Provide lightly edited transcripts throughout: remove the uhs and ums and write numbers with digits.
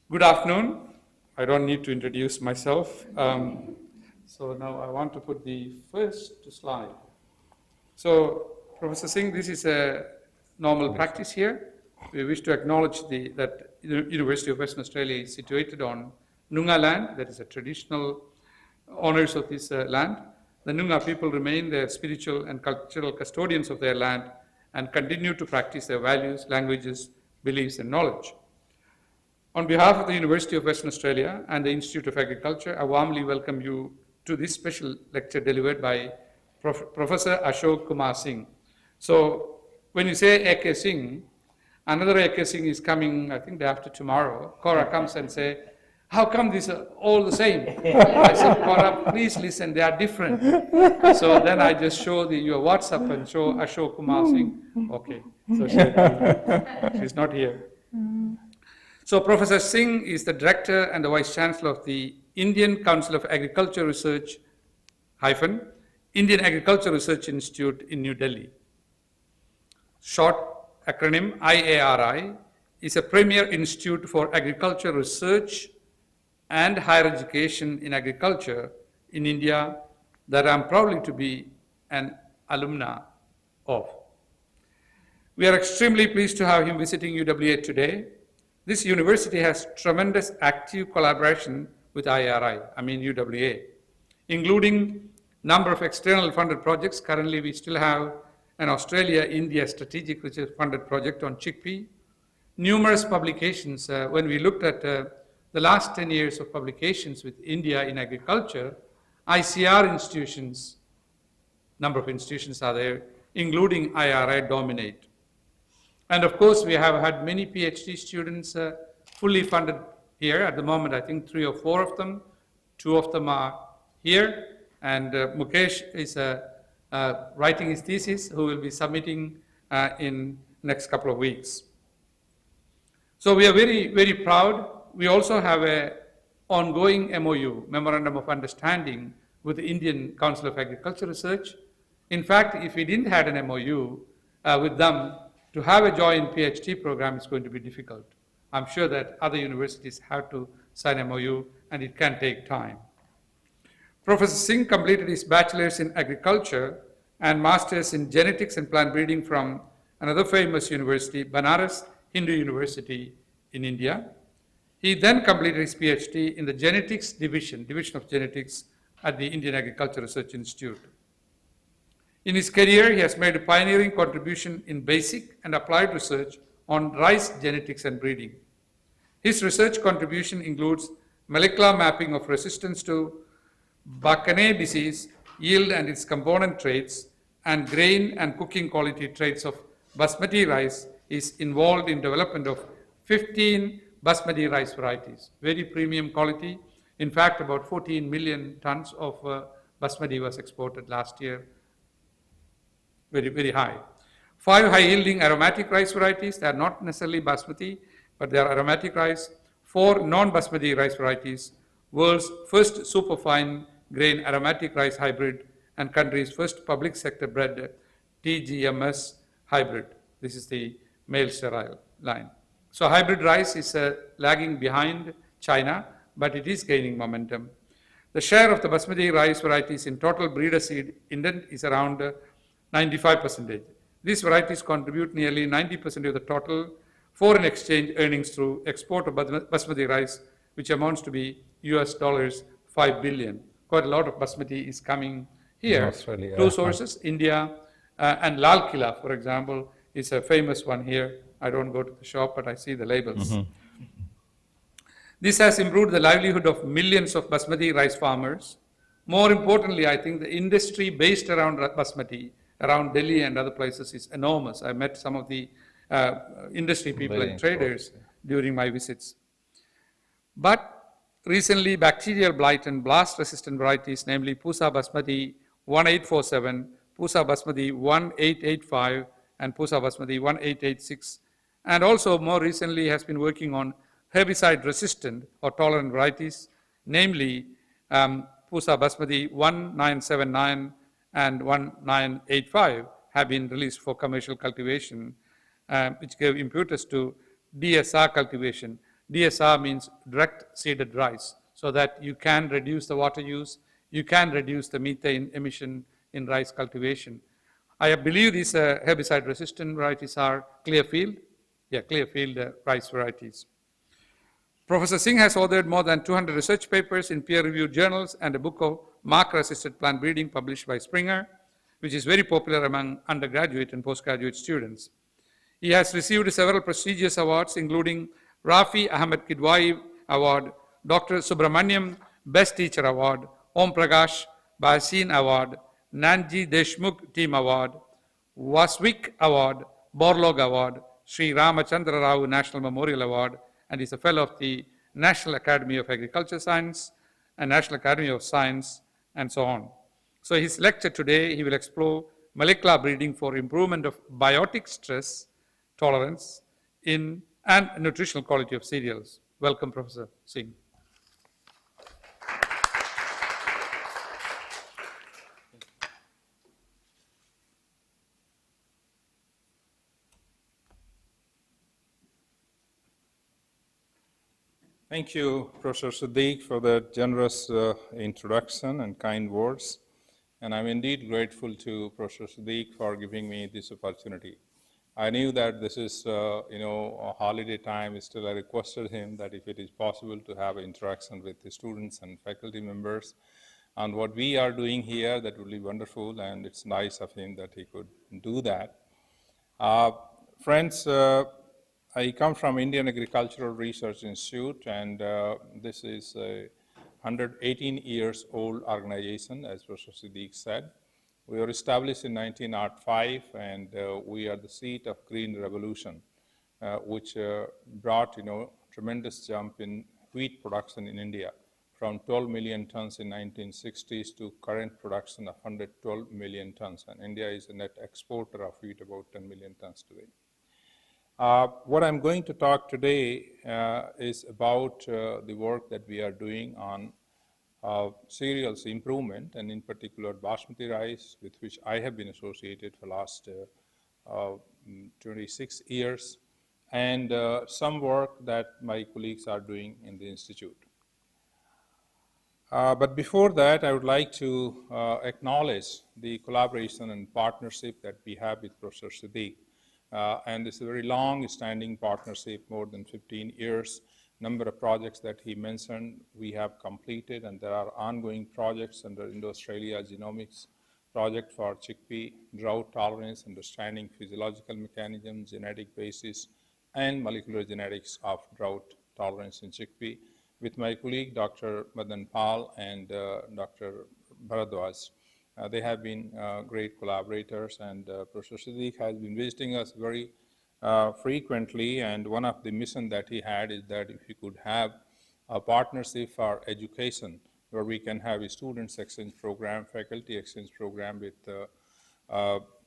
Good afternoon. I don't need to introduce myself. So now I want to put the first slide. So, Professor Singh, this is a normal practice here. We wish to acknowledge that University of Western Australia is situated on Noongar land, that is a traditional owners of this land. The Noongar people remain the spiritual and cultural custodians of their land and continue to practice their values, languages, beliefs, and knowledge. On behalf of the University of Western Australia and the Institute of Agriculture, I warmly welcome you to this special lecture delivered by Professor Ashok Kumar Singh. So when you say A.K. Singh, another A.K. Singh is coming, I think, day after tomorrow. Cora comes and say, how come these are all the same? I said, Cora, please listen, they are different. So then I just show your WhatsApp and show Ashok Kumar Singh. Okay, so she's not here. So Professor Singh is the Director and the Vice Chancellor of the Indian Council of Agriculture Research - Indian Agriculture Research Institute in New Delhi. Short acronym IARI is a premier institute for agriculture research and higher education in agriculture in India that I'm proudly to be an alumna of. We are extremely pleased to have him visiting UWA today. This university has tremendous active collaboration with UWA, including number of external funded projects. Currently, we still have an Australia-India strategic research funded project on chickpea. Numerous publications, when we looked at the last 10 years of publications with India in agriculture, ICR institutions, number of institutions are there, including IRI dominate. And of course, we have had many Ph.D. students fully funded here. At the moment, I think 3 or 4 of them. 2 of them are here. And Mukesh is writing his thesis, who will be submitting in next couple of weeks. So we are very, very proud. We also have an ongoing MOU, Memorandum of Understanding, with the Indian Council of Agriculture Research. In fact, if we didn't have an MOU with them, to have a joint PhD program is going to be difficult. I'm sure that other universities have to sign MOU and it can take time. Professor Singh completed his bachelor's in agriculture and master's in genetics and plant breeding from another famous university, Banaras Hindu University in India. He then completed his PhD in the genetics division of genetics at the Indian Agriculture Research Institute. In his career, he has made a pioneering contribution in basic and applied research on rice genetics and breeding. His research contribution includes molecular mapping of resistance to Bakane disease, yield and its component traits, and grain and cooking quality traits of basmati rice. Is involved in development of 15 basmati rice varieties, very premium quality. In fact, about 14 million tons of basmati was exported last year. Very, very high. 5 high-yielding aromatic rice varieties. They are not necessarily basmati, but they are aromatic rice. 4 non-basmati rice varieties. World's first superfine grain aromatic rice hybrid and country's first public sector bred TGMS hybrid. This is the male sterile line. So hybrid rice is lagging behind China, but it is gaining momentum. The share of the basmati rice varieties in total breeder seed indent is around 95%. These varieties contribute nearly 90% of the total foreign exchange earnings through export of basmati rice, which amounts to be $5 billion. Quite a lot of basmati is coming here. Australia. 2 sources, India and Lal Kila, for example, is a famous one here. I don't go to the shop, but I see the labels. Mm-hmm. This has improved the livelihood of millions of basmati rice farmers. More importantly, I think the industry based around basmati, around Delhi and other places, is enormous. I met some of the industry people and traders during my visits. But recently, bacterial blight and blast resistant varieties, namely Pusa Basmati 1847, Pusa Basmati 1885, and Pusa Basmati 1886, and also more recently has been working on herbicide resistant or tolerant varieties, namely Pusa Basmati 1979 and 1985 have been released for commercial cultivation, which gave impetus to DSR cultivation, DSR means direct seeded rice, so that you can reduce the water use, you can reduce the methane emission in rice cultivation. I believe these herbicide-resistant varieties are Clearfield, Clearfield rice varieties. Professor Singh has authored more than 200 research papers in peer-reviewed journals and a book of marker-assisted plant breeding published by Springer, which is very popular among undergraduate and postgraduate students. He has received several prestigious awards, including Rafi Ahmed Kidwai Award, Dr. Subramaniam Best Teacher Award, Om Prakash Basin Award, Nanji Deshmukh Team Award, Wasvik Award, Borlog Award, Sri Ramachandra Rao National Memorial Award, and is a fellow of the National Academy of Agriculture Science and National Academy of Science, and so on. So his lecture today, he will explore molecular breeding for improvement of biotic stress tolerance in and nutritional quality of cereals. Welcome, Professor Singh. Thank you, Professor Siddique, for that generous introduction and kind words. And I'm indeed grateful to Professor Siddique for giving me this opportunity. I knew that this is, a holiday time. Still, I requested him that if it is possible to have an interaction with the students and faculty members on what we are doing here, that would be wonderful, and it's nice of him that he could do that. Friends, I come from Indian Agricultural Research Institute, and this is a 118 years old organization, as Professor Siddique said. We were established in 1905, and we are the seat of Green Revolution, which brought, tremendous jump in wheat production in India from 12 million tons in 1960s to current production of 112 million tons. And India is a net exporter of wheat, about 10 million tons today. What I'm going to talk today is about the work that we are doing on cereals improvement, and in particular basmati rice, with which I have been associated for the last 26 years, and some work that my colleagues are doing in the institute. But before that, I would like to acknowledge the collaboration and partnership that we have with Professor Siddique. And it's a very long-standing partnership, more than 15 years. Number of projects that he mentioned we have completed, and there are ongoing projects under Indo-Australia Genomics project for chickpea, drought tolerance, understanding physiological mechanisms, genetic basis, and molecular genetics of drought tolerance in chickpea, with my colleague Dr. Madan Pal and Dr. Bharadwaj. They have been great collaborators, and Professor Siddique has been visiting us very frequently, and one of the missions that he had is that if he could have a partnership for education where we can have a students exchange program, faculty exchange program with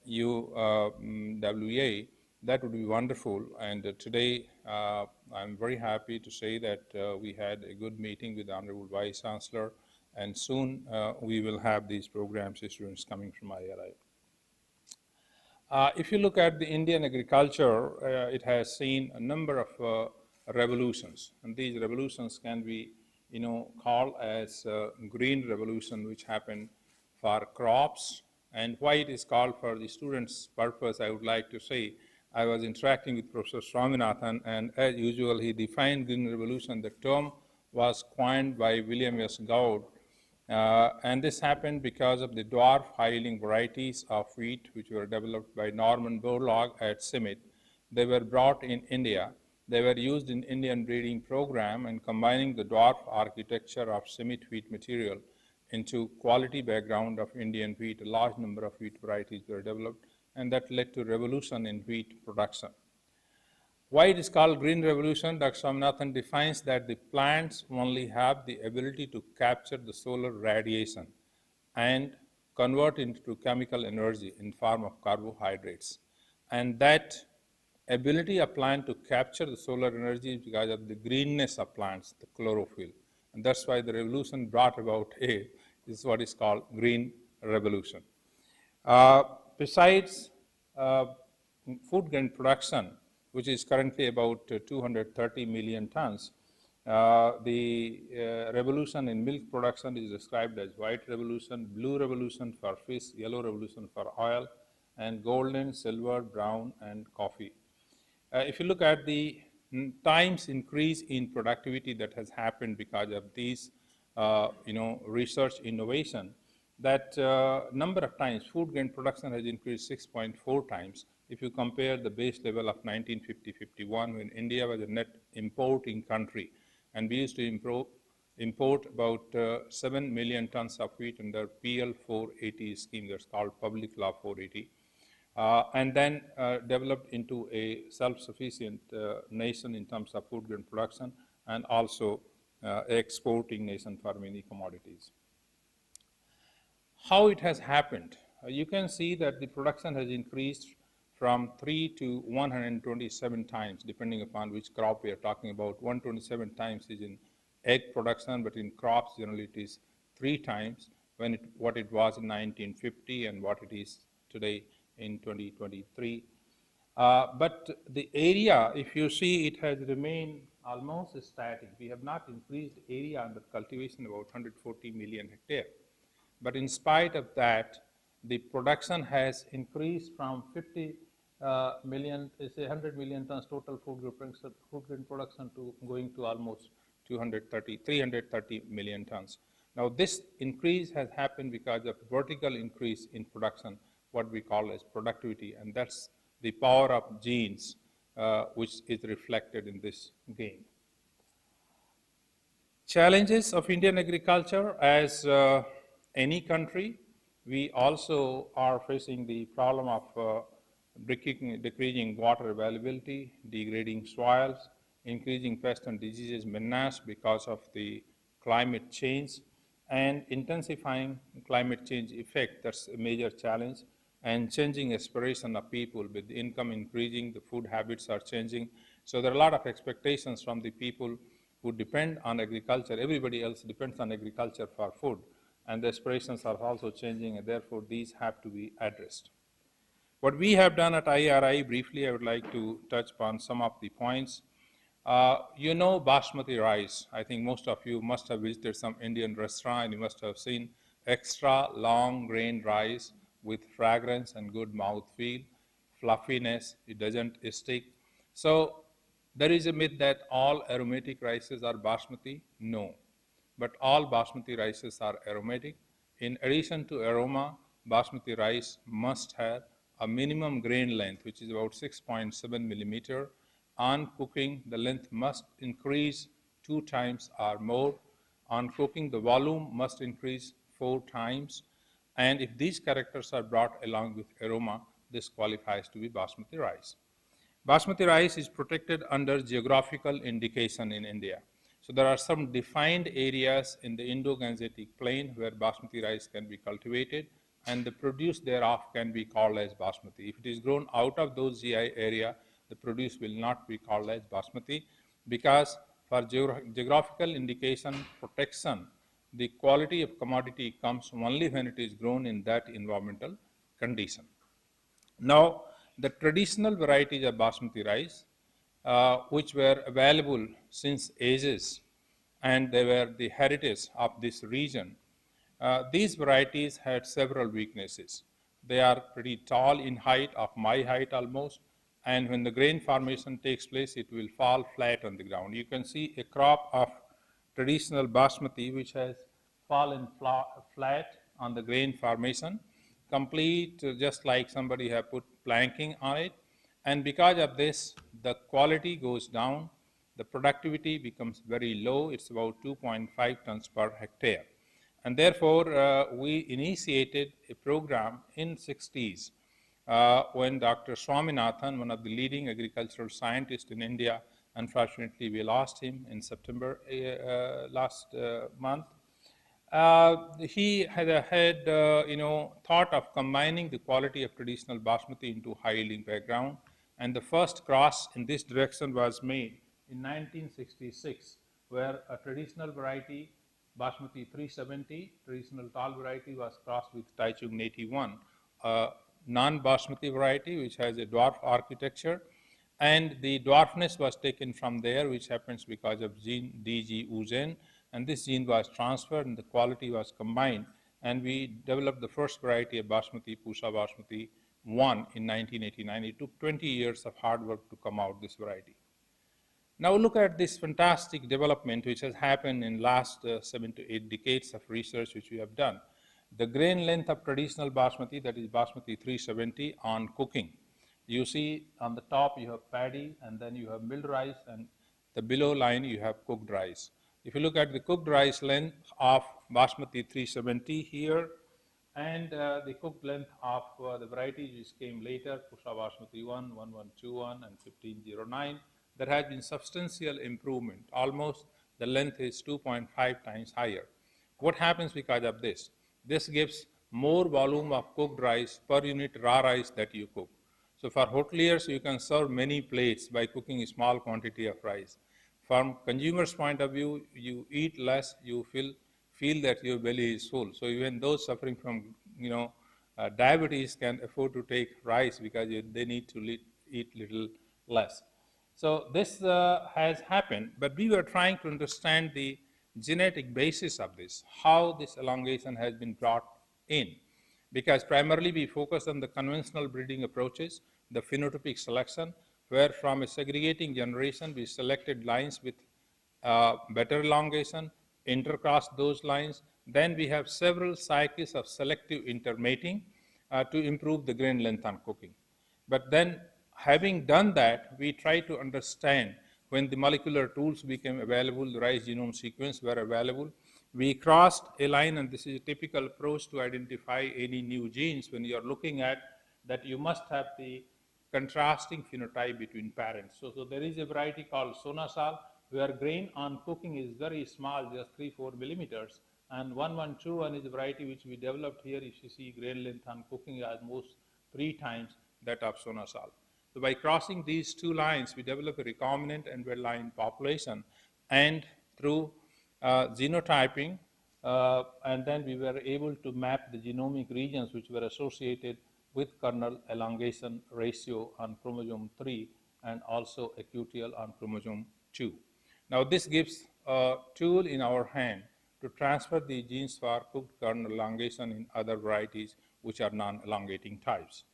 UWA, that would be wonderful. And today I'm very happy to say that we had a good meeting with the Honorable Vice Chancellor, and soon we will have these programs, students coming from IRI. If you look at the Indian agriculture, it has seen a number of revolutions, and these revolutions can be, called as green revolution, which happened for crops. And why it is called for the students' purpose, I would like to say, I was interacting with Professor Swaminathan, and as usual, he defined green revolution. The term was coined by William S. Gould. And this happened because of the dwarf high-yielding varieties of wheat which were developed by Norman Borlaug at CIMMYT. They were brought in India. They were used in Indian breeding program, and combining the dwarf architecture of CIMMYT wheat material into quality background of Indian wheat, a large number of wheat varieties were developed, and that led to revolution in wheat production. Why it is called green revolution? Dr. Swaminathan defines that the plants only have the ability to capture the solar radiation and convert it into chemical energy in form of carbohydrates. And that ability of plant to capture the solar energy is because of the greenness of plants, the chlorophyll. And that's why the revolution brought about is what is called green revolution. Besides food grain production, which is currently about 230 million tons. The revolution in milk production is described as white revolution, blue revolution for fish, yellow revolution for oil, and golden, silver, brown, and coffee. If you look at the times increase in productivity that has happened because of these, research innovation, that number of times food grain production has increased 6.4 times. If you compare the base level of 1950-51, when India was a net importing country, and we used to import about 7 million tons of wheat under PL 480 scheme, that's called Public Law 480. And then developed into a self-sufficient nation in terms of food grain production, and also exporting nation for many commodities. How it has happened? You can see that the production has increased from 3 to 127 times, depending upon which crop we are talking about. 127 times is in egg production, but in crops generally it is 3 times what it was in 1950 and what it is today in 2023. But the area, if you see, it has remained almost static. We have not increased area under cultivation about 140 million hectare. But in spite of that, the production has increased from 50 million, say 100 million tons total food grain production to going to almost 330 million tons. Now this increase has happened because of vertical increase in production, what we call as productivity, and that's the power of genes which is reflected in this gain. Challenges of Indian agriculture. As any country, we also are facing the problem of decreasing water availability, degrading soils, increasing pest and diseases menace because of the climate change, and intensifying climate change effect. That's a major challenge, and changing aspiration of people. With the income increasing, the food habits are changing. So there are a lot of expectations from the people who depend on agriculture. Everybody else depends on agriculture for food, and the aspirations are also changing, and therefore these have to be addressed. What we have done at IRI, briefly I would like to touch upon some of the points. You know basmati rice. I think most of you must have visited some Indian restaurant and you must have seen extra long grain rice with fragrance and good mouthfeel, fluffiness, it doesn't stick. So there is a myth that all aromatic rices are basmati. No, but all basmati rices are aromatic. In addition to aroma, basmati rice must have a minimum grain length, which is about 6.7 millimeter. On cooking, the length must increase 2 times or more. On cooking, the volume must increase 4 times. And if these characters are brought along with aroma, this qualifies to be basmati rice. Basmati rice is protected under geographical indication in India. So there are some defined areas in the Indo-Gangetic plain where basmati rice can be cultivated, and the produce thereof can be called as basmati. If it is grown out of those GI area, the produce will not be called as basmati, because for geographical indication protection, the quality of commodity comes only when it is grown in that environmental condition. Now, the traditional varieties of basmati rice, which were available since ages, and they were the heritage of this region, these varieties had several weaknesses. They are pretty tall in height, of my height almost, and when the grain formation takes place, it will fall flat on the ground. You can see a crop of traditional basmati which has fallen flat on the grain formation, complete just like somebody have put planking on it, and because of this, the quality goes down, the productivity becomes very low. It's about 2.5 tons per hectare. And therefore, we initiated a program in 60s when Dr. Swaminathan, one of the leading agricultural scientists in India, unfortunately we lost him in September last month. He had thought of combining the quality of traditional basmati into high-yielding background, and the first cross in this direction was made in 1966, where a traditional variety, Basmati 370, traditional tall variety, was crossed with Taichung Neti 1, a non-Basmati variety which has a dwarf architecture, and the dwarfness was taken from there, which happens because of gene DG-UGen, and this gene was transferred and the quality was combined, and we developed the first variety of Basmati, Pusa Basmati 1 in 1989. It took 20 years of hard work to come out this variety. Now look at this fantastic development which has happened in last 7 to 8 decades of research which we have done. The grain length of traditional Basmati, that is Basmati 370 on cooking. You see on the top you have paddy, and then you have milled rice, and the below line you have cooked rice. If you look at the cooked rice length of Basmati 370 here, and the cooked length of the varieties which came later, Pusa Basmati 1, 1121 and 1509, there has been substantial improvement. Almost the length is 2.5 times higher. What happens because of this? This gives more volume of cooked rice per unit raw rice that you cook. So for hoteliers, you can serve many plates by cooking a small quantity of rice. From consumer's point of view, you eat less, you feel that your belly is full. So even those suffering from diabetes can afford to take rice because they need to eat little less. So this has happened, but we were trying to understand the genetic basis of this, how this elongation has been brought in. Because primarily we focus on the conventional breeding approaches, the phenotypic selection, where from a segregating generation we selected lines with better elongation, intercrossed those lines. Then we have several cycles of selective intermating to improve the grain length on cooking. But then having done that, we try to understand when the molecular tools became available, the rice genome sequence were available, we crossed a line, and this is a typical approach to identify any new genes. When you are looking at that, you must have the contrasting phenotype between parents. So there is a variety called Sonasal, where grain on cooking is very small, just 3-4 millimeters, and 1121 is a variety which we developed here. If you see grain length on cooking is almost 3 times that of Sonasal. So by crossing these two lines, we develop a recombinant and well-lined population, and through genotyping, and then we were able to map the genomic regions which were associated with kernel elongation ratio on chromosome 3 and also equutial on chromosome 2. Now this gives a tool in our hand to transfer the genes for cooked kernel elongation in other varieties which are non-elongating types.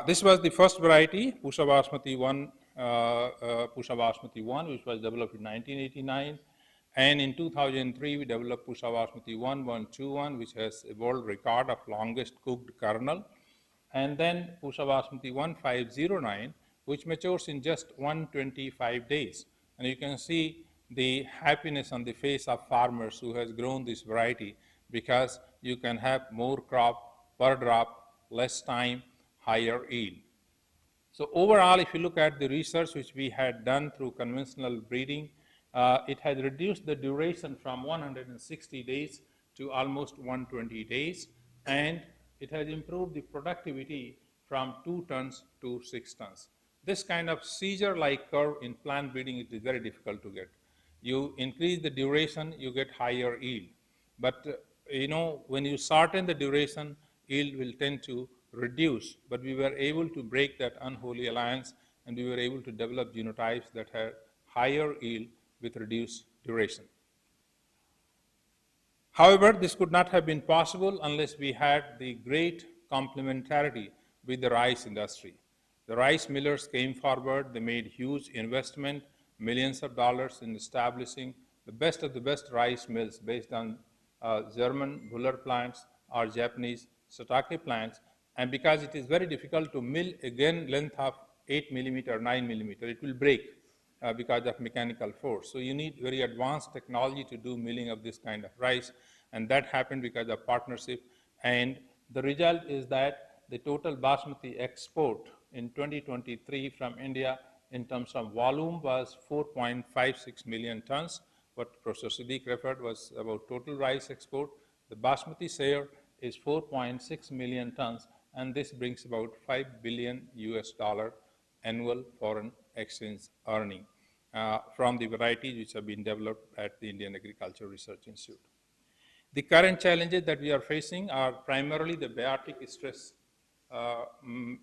This was the first variety, Pusa Basmati 1, which was developed in 1989. And in 2003, we developed Pusa Basmati 1121, which has a world record of longest cooked kernel. And then Pusa Basmati 1509, which matures in just 125 days. And you can see the happiness on the face of farmers who has grown this variety, because you can have more crop per drop, less time, higher yield. So overall, if you look at the research which we had done through conventional breeding, it has reduced the duration from 160 days to almost 120 days, and it has improved the productivity from 2 tons to 6 tons. This kind of seizure-like curve in plant breeding, it is very difficult to get. You increase the duration, you get higher yield. But when you shorten the duration, yield will tend to reduce. But we were able to break that unholy alliance, and we were able to develop genotypes that had higher yield with reduced duration. However, this could not have been possible unless we had the great complementarity with the rice industry. The rice millers came forward, they made huge investment, millions of dollars in establishing the best of the best rice mills based on German Buller plants or Japanese Satake plants. And because it is very difficult to mill a grain length of 8 millimeter, 9 millimeter, it will break because of mechanical force. So you need very advanced technology to do milling of this kind of rice, and that happened because of partnership. And the result is that the total Basmati export in 2023 from India in terms of volume was 4.56 million tons. What Professor Siddique referred was about total rice export. The Basmati share is 4.6 million tons, and this brings about $5 billion annual foreign exchange earning from the varieties which have been developed at the Indian Agriculture Research Institute. The current challenges that we are facing are primarily the biotic stress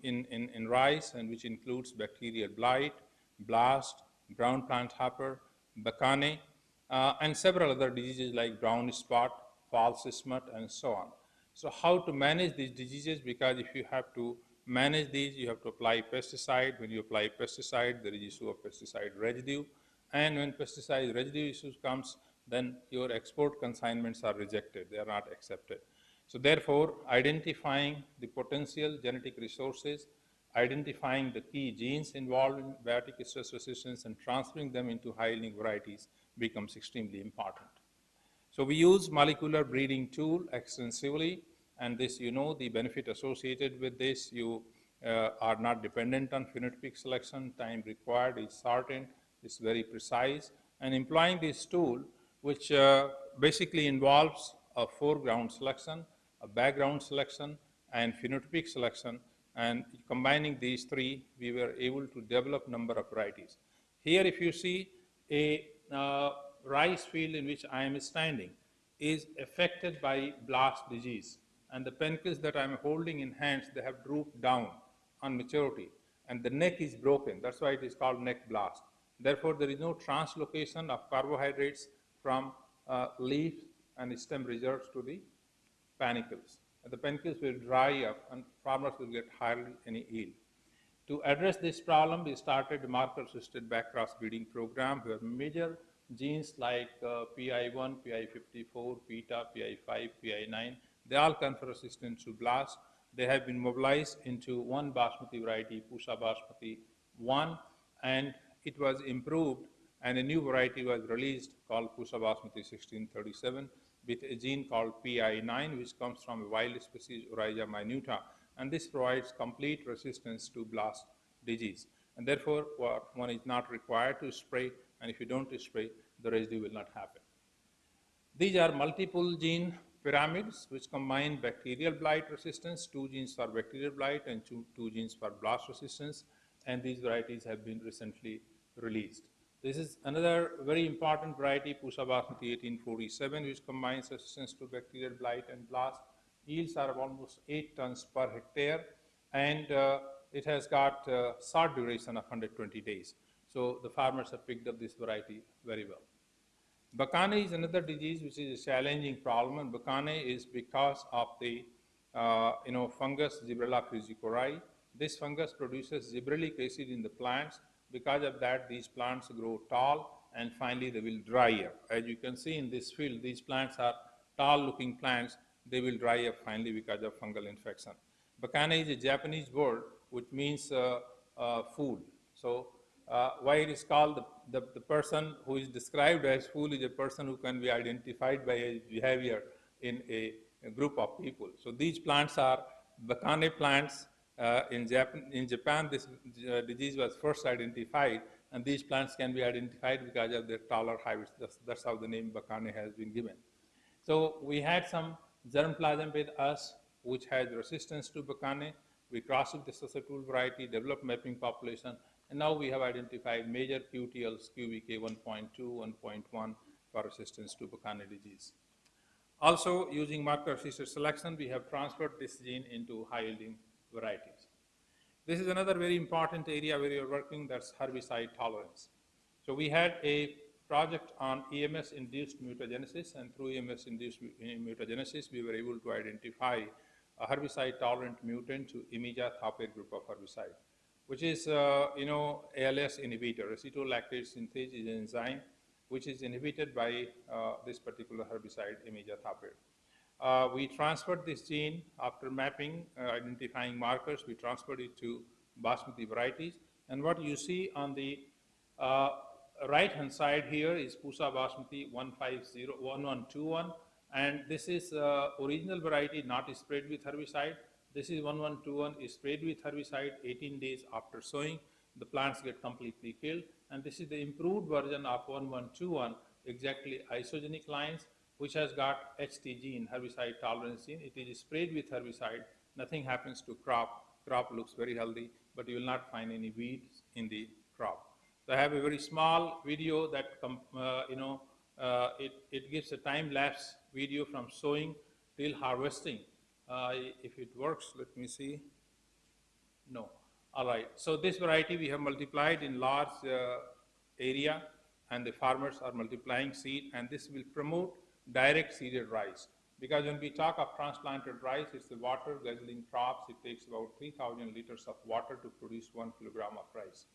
in rice, and which includes bacterial blight, blast, brown plant hopper, bacane, and several other diseases like brown spot, false smut, and so on. So how to manage these diseases? Because if you have to manage these, you have to apply pesticide. When you apply pesticide, there is issue of pesticide residue. And when pesticide residue issues comes, then your export consignments are rejected. They are not accepted. So therefore, identifying the potential genetic resources, identifying the key genes involved in biotic stress resistance, and transferring them into high-yielding varieties becomes extremely important. So we use molecular breeding tool extensively, and this, you know, the benefit associated with this. You are not dependent on phenotypic selection. Time required is certain, is very precise. And employing this tool, which basically involves a foreground selection, a background selection, and phenotypic selection, and combining these three, we were able to develop number of varieties. Here, if you see a rice field in which I am standing is affected by blast disease, and the pencils that I am holding in hands, they have drooped down on maturity, and the neck is broken. That's why it is called neck blast. Therefore, there is no translocation of carbohydrates from leaf and stem reserves to the panicles. And the panicles will dry up, and farmers will get hardly any yield. To address this problem, we started a marker-assisted backcross breeding program where major genes like PI1, PI54, PETA, PI5, PI9, they all confer resistance to blast. They have been mobilized into one basmati variety, Pusa Basmati 1, and it was improved, and a new variety was released called Pusa Basmati 1637 with a gene called PI9, which comes from a wild species Oryza minuta, and this provides complete resistance to blast disease. And therefore, one is not required to spray, and if you don't spray, the residue will not happen. These are multiple gene pyramids which combine bacterial blight resistance, 2 genes for bacterial blight and two genes for blast resistance, and these varieties have been recently released. This is another very important variety, Pusa Basmati 1847, which combines resistance to bacterial blight and blast. Yields are almost 8 tons per hectare, and it has got short duration of 120 days. So the farmers have picked up this variety very well. Bacane is another disease which is a challenging problem, and bacane is because of the fungus Gibberella fusicori. This fungus produces gibberellic acid in the plants. Because of that, these plants grow tall, and finally they will dry up. As you can see in this field, these plants are tall-looking plants. They will dry up finally because of fungal infection. Bacane is a Japanese word which means fool. So why it is called the person who is described as fool is a person who can be identified by his behavior in a group of people. So these plants are bacane plants. In Japan, this disease was first identified, and these plants can be identified because of their taller hybrids. That's how the name bacane has been given. So we had some germplasm with us which has resistance to bacane. We crossed with the susceptible variety, developed mapping population, and now we have identified major QTLs, QVK 1.2, 1.1 for resistance to bacane disease. Also, using marker-assisted selection, we have transferred this gene into high-yielding varieties. This is another very important area where we are working, that's herbicide tolerance. So we had a project on EMS-induced mutagenesis, and through EMS-induced mutagenesis, we were able to identify a herbicide-tolerant mutant to Emigia thopir group of herbicide, which is, ALS inhibitor. Acetolactate synthase is an enzyme which is inhibited by this particular herbicide, Emigia thopir. We transferred this gene after mapping, identifying markers. We transferred it to basmati varieties. And what you see on the right-hand side here is Pusa Basmati 1121, and this is original variety not sprayed with herbicide. This is 1121 is sprayed with herbicide 18 days after sowing. The plants get completely killed, and this is the improved version of 1121, exactly isogenic lines, which has got HT gene, herbicide tolerance gene. It is sprayed with herbicide. Nothing happens to crop. Crop looks very healthy, but you will not find any weeds in the crop. So I have a very small video that it gives a time-lapse video from sowing till harvesting. If it works, let me see. All right, so this variety we have multiplied in large area, and the farmers are multiplying seed, and this will promote direct seeded rice. Because when we talk of transplanted rice, it's the water guzzling crops. It takes about 3,000 liters of water to produce 1 kilogram of rice.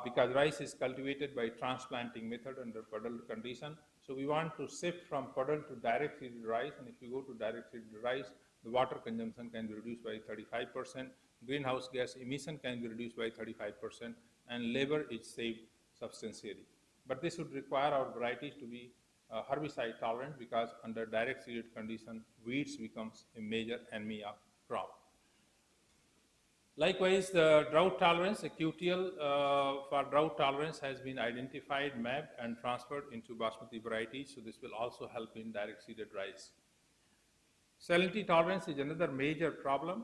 Because rice is cultivated by transplanting method under puddled condition. So we want to shift from puddled to direct seeded rice, and if you go to direct seeded rice, the water consumption can be reduced by 35%, greenhouse gas emission can be reduced by 35%, and labor is saved substantially. But this would require our varieties to be herbicide tolerant, because under direct seeded condition, weeds becomes a major enemy of crop. Likewise, the drought tolerance, a QTL for drought tolerance has been identified, mapped, and transferred into basmati varieties. So this will also help in direct seeded rice. Salinity tolerance is another major problem,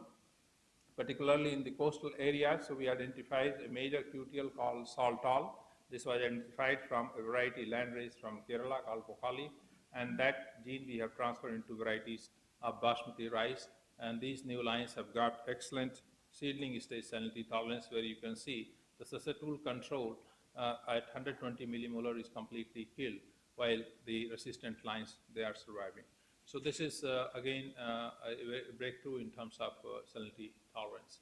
particularly in the coastal areas. So we identified a major QTL called saltol. This was identified from a variety land raised from Kerala called Pokali, and that gene we have transferred into varieties of basmati rice. And these new lines have got excellent seedling stage salinity tolerance, where you can see the susceptible control at 120 millimolar is completely killed, while the resistant lines, they are surviving. So this is again a breakthrough in terms of salinity tolerance.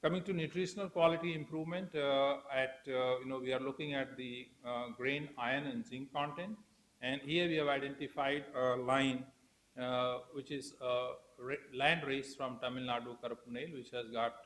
Coming to nutritional quality improvement, we are looking at the grain, iron, and zinc content, and here we have identified a line which is land raised from Tamil Nadu Karappunel, which has got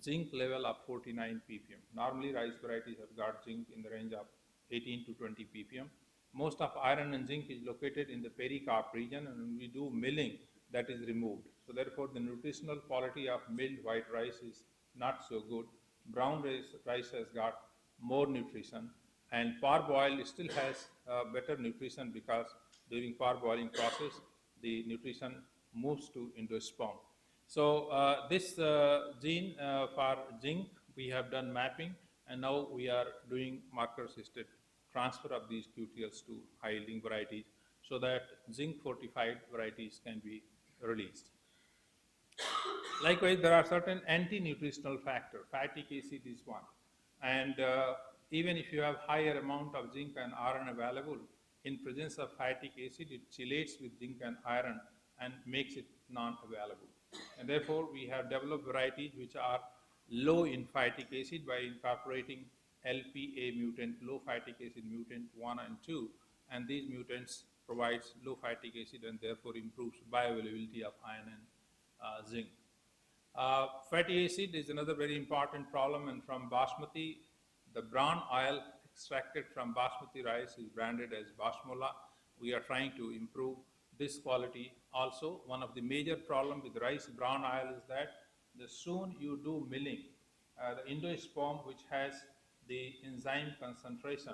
zinc level of 49 ppm. Normally rice varieties have got zinc in the range of 18 to 20 ppm. Most of iron and zinc is located in the pericarp region, and when we do milling, that is removed. So therefore the nutritional quality of milled white rice is not so good. Brown rice has got more nutrition, and parboiled still has better nutrition, because during parboiling process the nutrition moves to endosperm. So this gene for zinc, we have done mapping, and now we are doing marker-assisted transfer of these QTLs to high-yielding varieties, so that zinc fortified varieties can be released. Likewise, there are certain anti-nutritional factors. Phytic acid is one, and even if you have higher amount of zinc and iron available, in presence of phytic acid, it chelates with zinc and iron and makes it non-available. And therefore, we have developed varieties which are low in phytic acid by incorporating LPA mutant, low phytic acid mutant 1 and 2, and these mutants provides low phytic acid and therefore improves bioavailability of iron and zinc. Fatty acid is another very important problem, and from basmati, the bran oil extracted from basmati rice is branded as basmola. We are trying to improve this quality also. One of the major problems with rice bran oil is that the soon you do milling, the endosperm, which has the enzyme concentration,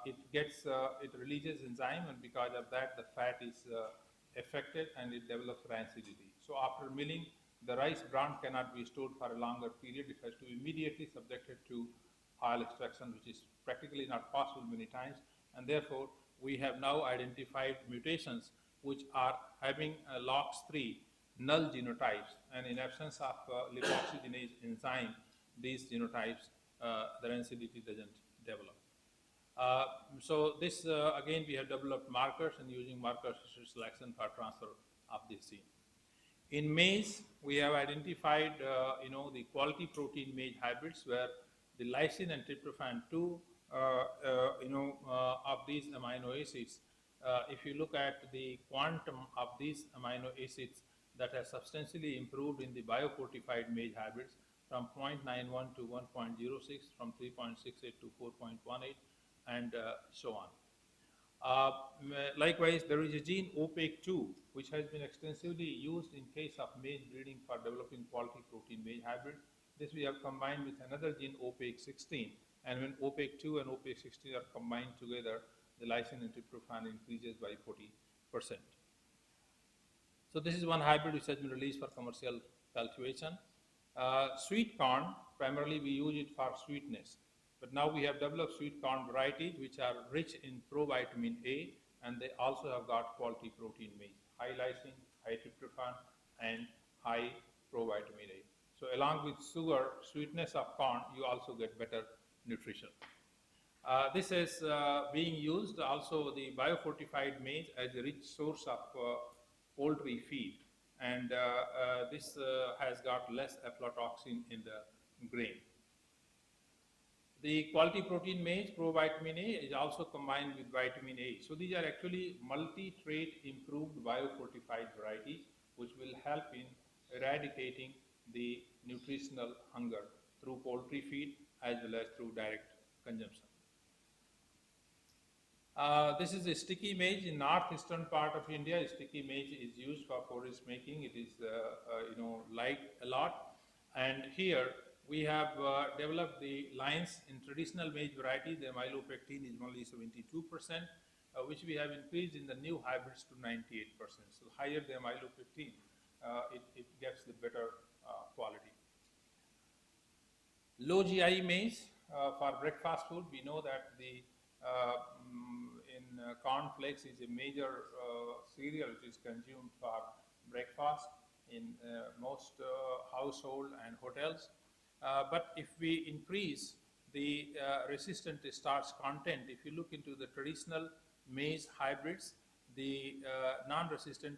it releases enzyme, and because of that the fat is affected and it develops rancidity. So after milling, the rice bran cannot be stored for a longer period. It has to be immediately subjected to oil extraction, which is practically not possible many times, and therefore we have now identified mutations which are having LOX3 null genotypes, and in absence of lipoxygenase enzyme, these genotypes, the rancidity doesn't develop. So this again we have developed markers, and using markers selection for transfer of this gene. In maize, we have identified the quality protein maize hybrids, where the lysine and tryptophan 2 of these amino acids, if you look at the quantum of these amino acids, that has substantially improved in the biofortified maize hybrids from 0.91 to 1.06, from 3.68 to 4.18, and so on. Likewise, there is a gene OPEC2, which has been extensively used in case of maize breeding for developing quality protein maize hybrid. This we have combined with another gene OPEC16, and when OPEC2 and OPEC16 are combined together, the lysine and tryptophan increases by 40%. So this is one hybrid which has been released for commercial cultivation. Sweet corn, primarily we use it for sweetness, but now we have developed sweet corn varieties which are rich in provitamin A, and they also have got quality protein maize, high lysine, high tryptophan, and high provitamin A. So So along with sugar, sweetness of corn, you also get better nutrition. This is being used also the biofortified maize as a rich source of poultry feed, and this has got less aflatoxin in the grain. The quality protein maize, provitamin A, is also combined with vitamin A. So these are actually multi-trait improved biofortified varieties which will help in eradicating the nutritional hunger through poultry feed as well as through direct consumption. This is a sticky maize in northeastern part of India. Sticky maize is used for porridge making. It is liked a lot, and here we have developed the lines in traditional maize variety. The amylopectin is only 72%, which we have increased in the new hybrids to 98%. So higher the amylopectin, it gets the better quality. Low GI maize for breakfast food. We know that the corn flakes is a major cereal which is consumed for breakfast in most household and hotels. But if we increase the resistant starch content, if you look into the traditional maize hybrids, the non-resistant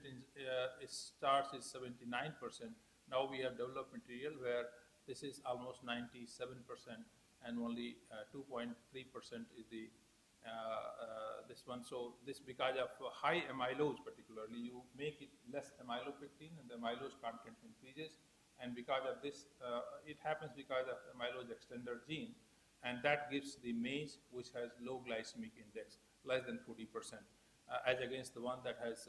starch is 79%. Now we have developed material where this is almost 97% and only 2.3% is the this one. So this, because of high amylose particularly, you make it less amylopectin and the amylose content increases, and because of this, it happens because of amylose extender gene, and that gives the maize which has low glycemic index, less than 40%, as against the one that has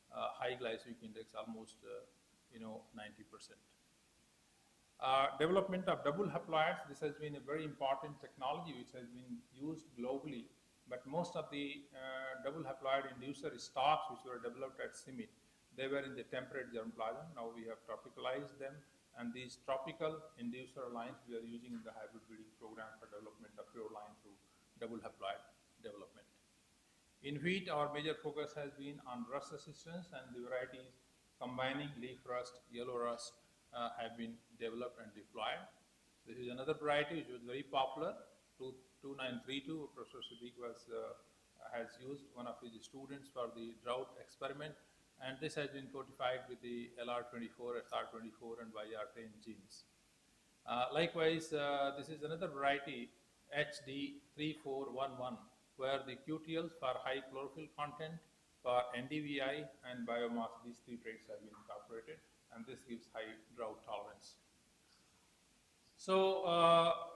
high glycemic index, almost 90%. Development of double haploids. This has been a very important technology which has been used globally, but most of the double haploid inducer stocks which were developed at CIMMYT, they were in the temperate germplasm. Now we have tropicalized them, and these tropical inducer lines we are using in the hybrid breeding program for development of pure line through double haploid development. In wheat, our major focus has been on rust resistance, and the varieties combining leaf rust, yellow rust have been developed and deployed. This is another variety which was very popular, 2932. Professor Siddiq has used one of his students for the drought experiment, and this has been fortified with the LR24, SR24 and YR10 genes. Likewise, this is another variety, HD3411, where the QTLs for high chlorophyll content, for NDVI and biomass, these three traits have been incorporated, and this gives high drought tolerance. So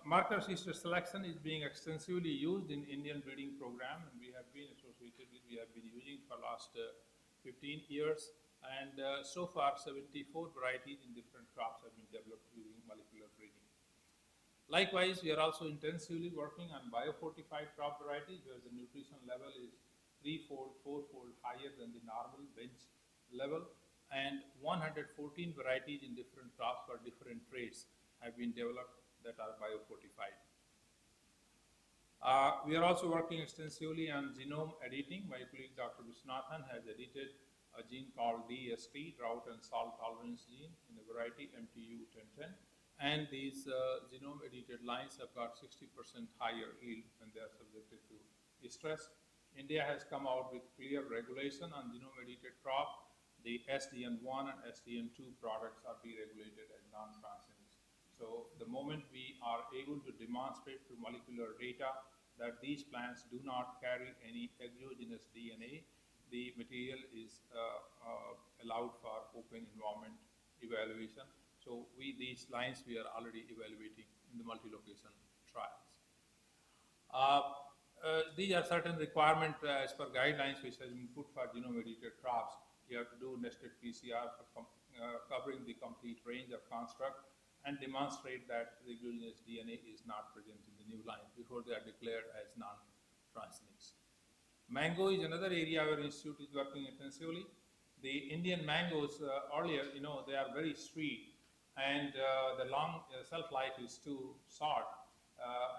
marker sister selection is being extensively used in Indian breeding program, and we have been associated with, we have been using for last 15 years, and so far 74 varieties in different crops have been developed using molecular breeding. Likewise, we are also intensively working on biofortified crop varieties where the nutrition level is 3-fold, 4-fold higher than the normal bench level, and 114 varieties in different crops for different traits have been developed that are biofortified. We are also working extensively on genome editing. My colleague Dr. Viswanathan has edited a gene called DST, drought and salt tolerance gene, in a variety MTU1010, and these genome edited lines have got 60% higher yield when they are subjected to stress. India has come out with clear regulation on genome edited crop. The SDN1 and SDN2 products are deregulated as non-transgenics. So the moment we are able to demonstrate through molecular data that these plants do not carry any exogenous DNA, the material is allowed for open environment evaluation. So these lines we are already evaluating in the multi-location trials. These are certain requirements as per guidelines which has been put for genome edited crops. You have to do nested PCR for covering the complete range of construct and demonstrate that the exogenous DNA is not present in the new line before they are declared as non-transgenics. Mango is another area our institute is working intensively. The Indian mangoes earlier, they are very sweet, and the long shelf life is too short,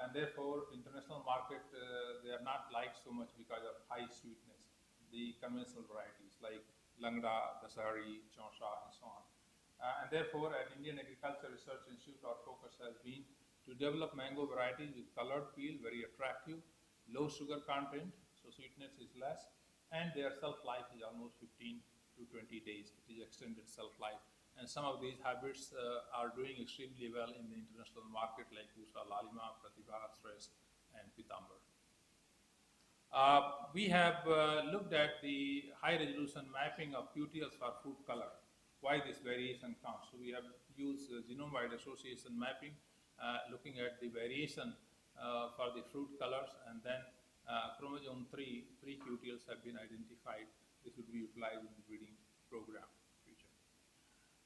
and therefore international market they are not liked so much because of high sweetness. The conventional varieties like Langda, Dasari, Chonsha, and so on. And therefore, at Indian Agriculture Research develop mango varieties with colored peel, very attractive, low sugar content, so sweetness is less, and their shelf life is almost 15 to 20 days. It is extended shelf life. And some of these hybrids are doing extremely well in the international market, like Usha Lalima, Pratibha, Stress, and Pitambar. We have looked at the high resolution mapping of QTLs for food color, why this variation comes. So we have used genome-wide association mapping, looking at the variation for the fruit colors, and then chromosome 3 QTLs have been identified. This would be utilized in the breeding program in the future.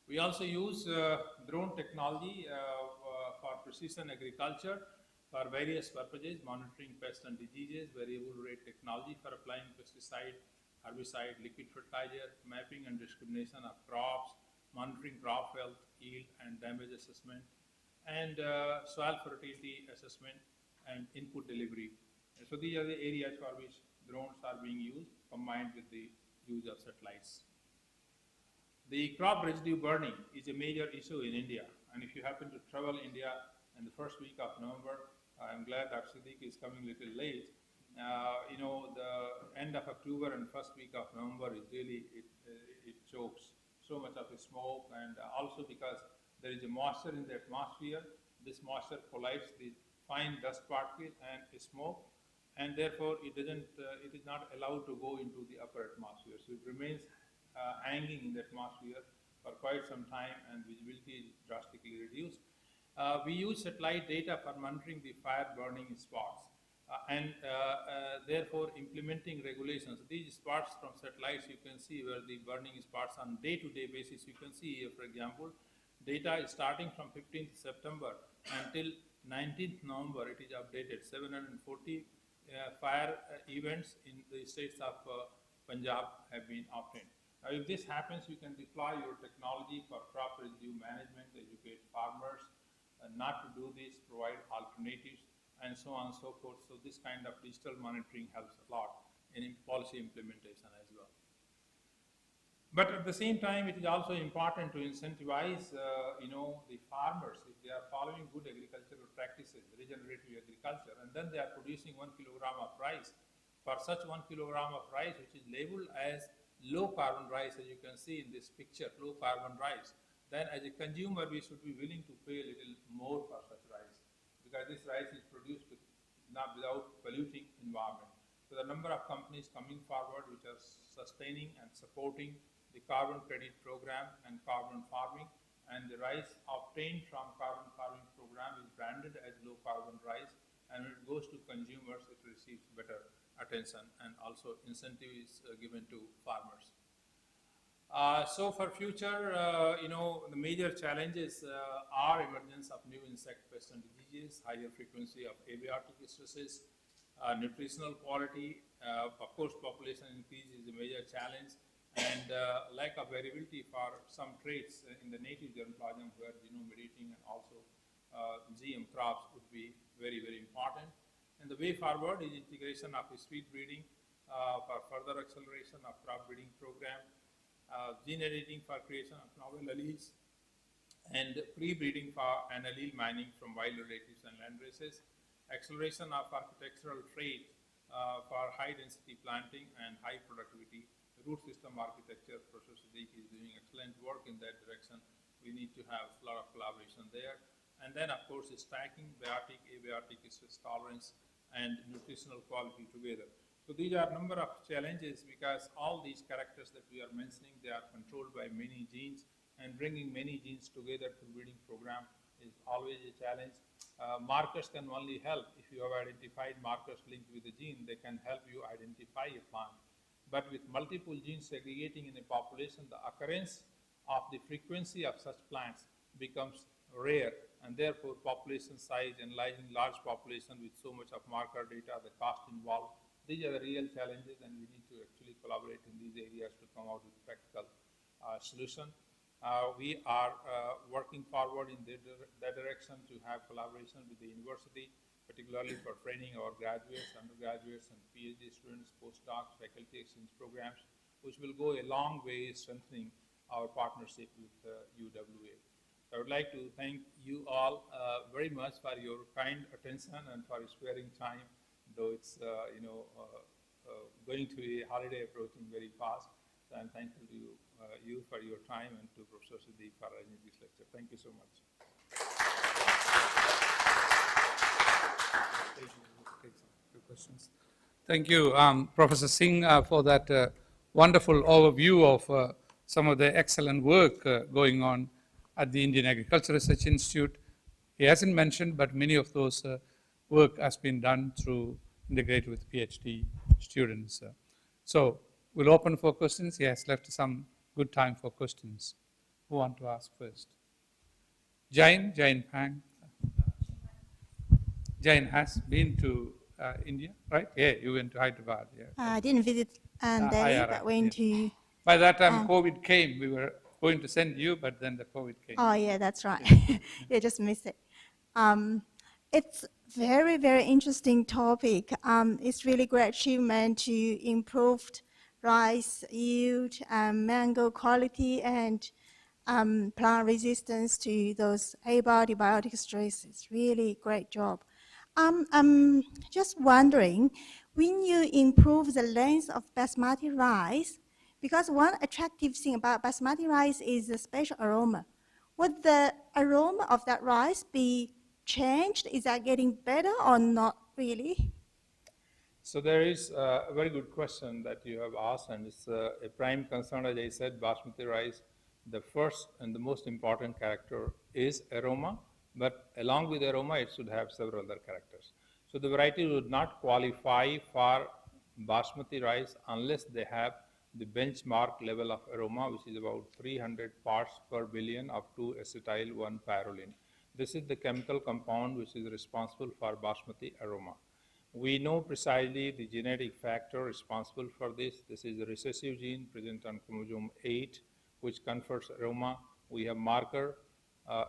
We also use drone technology for precision agriculture for various purposes, monitoring pests and diseases, variable rate technology for applying pesticide, herbicide, liquid fertilizer, mapping and discrimination of crops, monitoring crop health, yield and damage assessment, and soil fertility assessment and input delivery. And so these are the areas for which drones are being used, combined with the use of satellites. The crop residue burning is a major issue in India, and if you happen to travel India in the first week of November, I'm glad that Siddiq is coming a little late. The end of October and first week of November is really, it chokes so much of the smoke, and also because there is a moisture in the atmosphere, this moisture collides the fine dust particle and smoke, and therefore it is not allowed to go into the upper atmosphere. So it remains hanging in the atmosphere for quite some time, and visibility is drastically reduced. We use satellite data for monitoring the fire burning spots and therefore implementing regulations. These spots from satellites, you can see where the burning spots on day-to-day basis. You can see here, for example, data is starting from 15th September until 19th November. It is updated. 740 fire events in the states of Punjab have been obtained. Now, if this happens, you can deploy your technology for crop residue management, educate farmers not to do this, provide alternatives, and so on and so forth. So this kind of digital monitoring helps a lot in policy implementation as well. But at the same time, it is also important to incentivize, the farmers, if they are following good agricultural practices, regenerative agriculture, and then they are producing 1 kilogram of rice. For such 1 kilogram of rice, which is labeled as low carbon rice, as you can see in this picture, low carbon rice, then as a consumer, we should be willing to pay a little more for such rice, because this rice is produced without polluting environment. So the number of companies coming forward which are sustaining and supporting the carbon credit program and carbon farming, and the rice obtained from carbon farming program is branded as low carbon rice, and when it goes to consumers, it receives better attention, and also incentive is given to farmers. So for future, the major challenges are emergence of new insect pests and diseases, higher frequency of abiotic stresses, nutritional quality, of course population increase is a major challenge, and lack of variability for some traits in the native germplasm, where genome editing and also GM crops would be very, very important. And the way forward is integration of speed breeding for further acceleration of crop breeding program, gene editing for creation of novel alleles, and pre-breeding for an allele mining from wild relatives and land races, acceleration of architectural trait for high density planting and high productivity root system architecture. Professor Siddiq is doing excellent work in that direction. We need to have a lot of collaboration there. And then, of course, stacking biotic, abiotic, stress tolerance, and nutritional quality together. So these are a number of challenges, because all these characters that we are mentioning, they are controlled by many genes, and bringing many genes together to breeding program is always a challenge. Markers can only help. If you have identified markers linked with the gene, they can help you identify a plant. But with multiple genes segregating in a population, the occurrence of the frequency of such plants becomes rare, and therefore population size, analyzing large population with so much of marker data, the cost involved, these are the real challenges, and we need to actually collaborate in these areas to come out with practical solution. We are working forward in that direction to have collaboration with the university, particularly for training our graduates, undergraduates, and PhD students, postdocs, faculty exchange programs, which will go a long way strengthening our partnership with UWA. So I would like to thank you all very much for your kind attention and for sparing time, though it's going to be a holiday approaching very fast. So I'm thankful to you for your time and to Professor Siddiq for arranging this lecture. Thank you so much. Questions. Thank you, Professor Singh, for that wonderful overview of some of the excellent work going on at the Indian Agriculture Research Institute. He hasn't mentioned, but many of those work has been done through integrated with PhD students. So we'll open for questions. He has left some good time for questions. Who want to ask first? Jain Pang. Jain has been to India, right? Yeah, you went to Hyderabad. Yeah. I didn't visit Delhi, IRI, but went to. By that time, COVID came. We were going to send you, but then the COVID came. Oh yeah, that's right. Yeah, just missed it. It's very, very interesting topic. It's really great achievement to improve rice yield, mango quality, and plant resistance to those abiotic, biotic stress. It's really great job. I'm just wondering, when you improve the length of basmati rice, because one attractive thing about basmati rice is the special aroma. Would the aroma of that rice be changed? Is that getting better or not really? So there is a very good question that you have asked, and it's a prime concern. As I said, basmati rice, the first and the most important character is aroma, but along with aroma, it should have several other characters. So the variety would not qualify for basmati rice unless they have the benchmark level of aroma, which is about 300 parts per billion of 2-acetyl 1-pyrroline. This is the chemical compound which is responsible for basmati aroma. We know precisely the genetic factor responsible for this. This is a recessive gene present on chromosome 8, which confers aroma. We have marker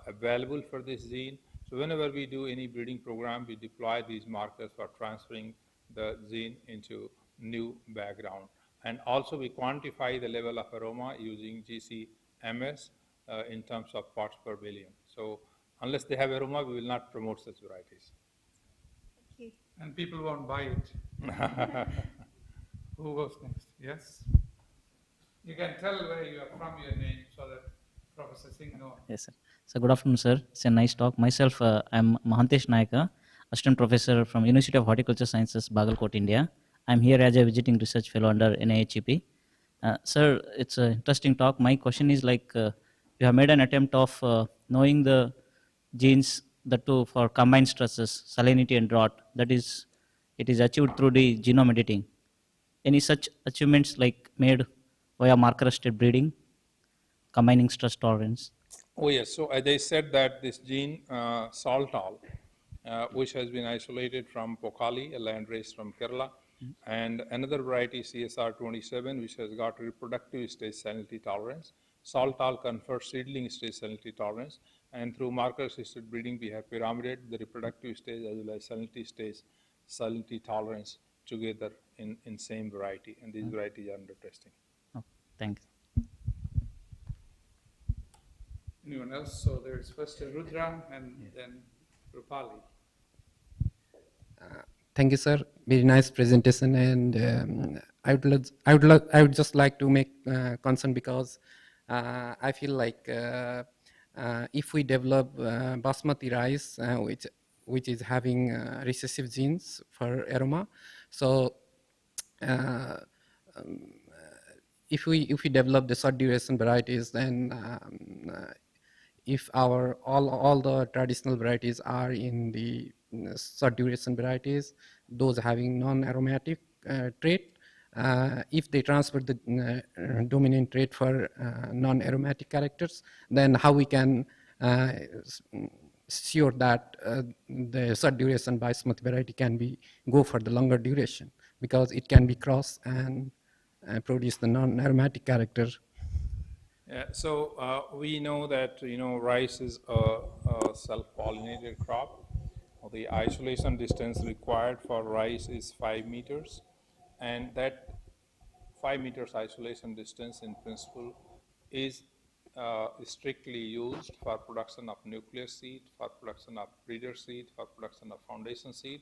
available for this gene. So whenever we do any breeding program, we deploy these markers for transferring the gene into new background. And also we quantify the level of aroma using GCMS in terms of parts per billion. So unless they have aroma, we will not promote such varieties. Thank you. And people won't buy it. Who goes next? Yes? You can tell where you are from, your name, so that Professor Singh knows. Yes, sir. So good afternoon, sir. It's a nice talk. Myself, I'm Mahantesh Naika, Assistant Professor from University of Horticulture Sciences, Bagalkot, India. I'm here as a visiting research fellow under NIHEP. Sir, it's an interesting talk. My question is like, you have made an attempt of knowing the genes, the two for combined stresses, salinity and drought. That is, it is achieved through the genome editing. Any such achievements like made via marker-assisted breeding, combining stress tolerance? Oh yes, so as I said that this gene saltol, which has been isolated from Pokali, a landrace from Kerala, and another variety CSR27, which has got reproductive stage salinity tolerance. Saltol confers seedling stage salinity tolerance, and through marker-assisted breeding, we have pyramided the reproductive stage as well as salinity stage salinity tolerance together in same variety, and these varieties are under testing. Oh, thanks. Anyone else? So there is first Rudra and then Rupali. Thank you, sir. Very nice presentation, and I would just like to make concern because I feel like if we develop basmati rice, which is having recessive genes for aroma, so if we develop the short duration varieties, then if our all the traditional varieties are in the short duration varieties, those having non-aromatic trait, if they transfer the dominant trait for non-aromatic characters, then how we can sure that the short duration basmati variety can go for the longer duration, because it can be crossed and produce the non-aromatic character. Yeah, so we know that rice is a self-pollinated crop. The isolation distance required for rice is 5 meters, and that 5 meters isolation distance in principle is strictly used for production of nuclear seed, for production of breeder seed, for production of foundation seed.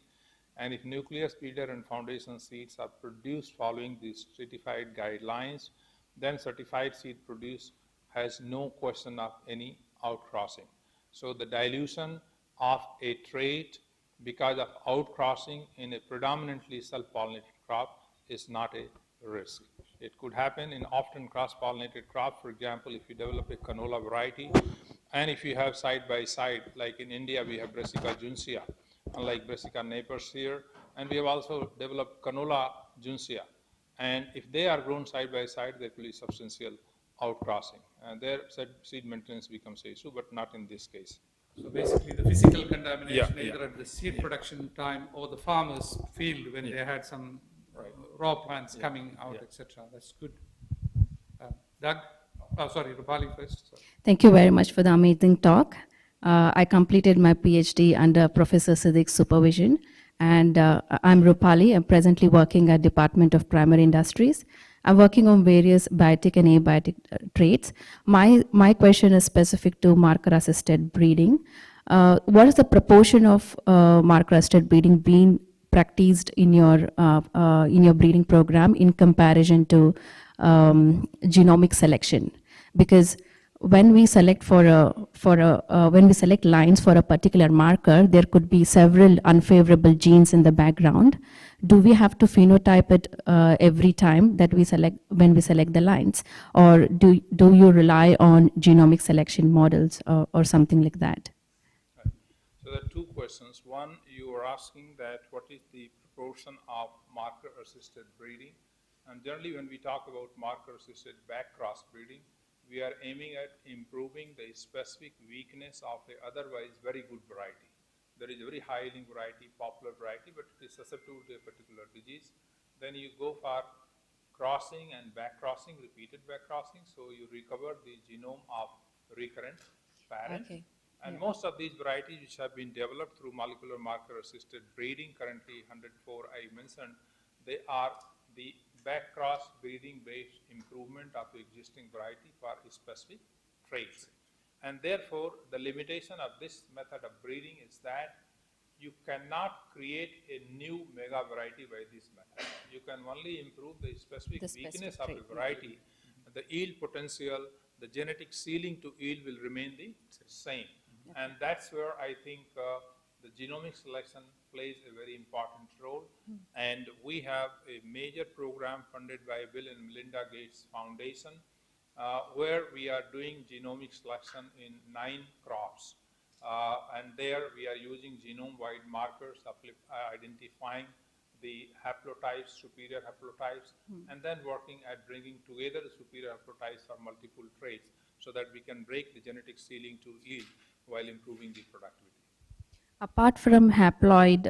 And if nucleus, breeder, and foundation seeds are produced following these certified guidelines, then certified seed produce has no question of any outcrossing. So the dilution of a trait because of outcrossing in a predominantly self-pollinated crop is not a risk. It could happen in often cross-pollinated crops. For example, if you develop a canola variety, and if you have side-by-side, like in India, we have Brassica juncea, unlike Brassica napers here, and we have also developed canola juncea. And if they are grown side-by-side, there will be substantial outcrossing. And their seed maintenance becomes an issue, but not in this case. So basically, the physical contamination, Yeah, either at the seed production time or the farmer's field when they had some raw plants coming out, etc. That's good. Doug? Oh, sorry, Rupali first. Sorry. Thank you very much for the amazing talk. I completed my PhD under Professor Siddique's supervision, and I'm Rupali. I'm presently working at Department of Primary Industries. I'm working on various biotic and abiotic traits. My question is specific to marker-assisted breeding. What is the proportion of marker-assisted breeding being practiced in your breeding program in comparison to genomic selection? Because when we select when we select lines for a particular marker, there could be several unfavorable genes in the background. Do we have to phenotype it every time that we select when we select the lines, or do you rely on genomic selection models or something like that? So there are two questions. One, you were asking that what is the proportion of marker-assisted breeding? And generally, when we talk about marker-assisted back-cross breeding, we are aiming at improving the specific weakness of a otherwise very good variety. There is a very high-yielding variety, popular variety, but it is susceptible to a particular disease. Then you go for crossing and back-crossing, repeated back-crossing, so you recover the genome of recurrent parent. Okay. And most of these varieties which have been developed through molecular marker-assisted breeding, currently 104 I mentioned, they are the back-cross breeding-based improvement of the existing variety for specific traits. And therefore, the limitation of this method of breeding is that you cannot create a new mega variety by this method. You can only improve the specific weakness of a variety. The yield potential, the genetic ceiling to yield will remain the same. And that's where I think the genomic selection plays a very important role. And we have a major program funded by Bill and Melinda Gates Foundation, where we are doing genomic selection in 9 crops. And there we are using genome-wide markers, identifying the haplotypes, superior haplotypes, and then working at bringing together the superior haplotypes for multiple traits so that we can break the genetic ceiling to yield while improving the productivity. Apart from haploid,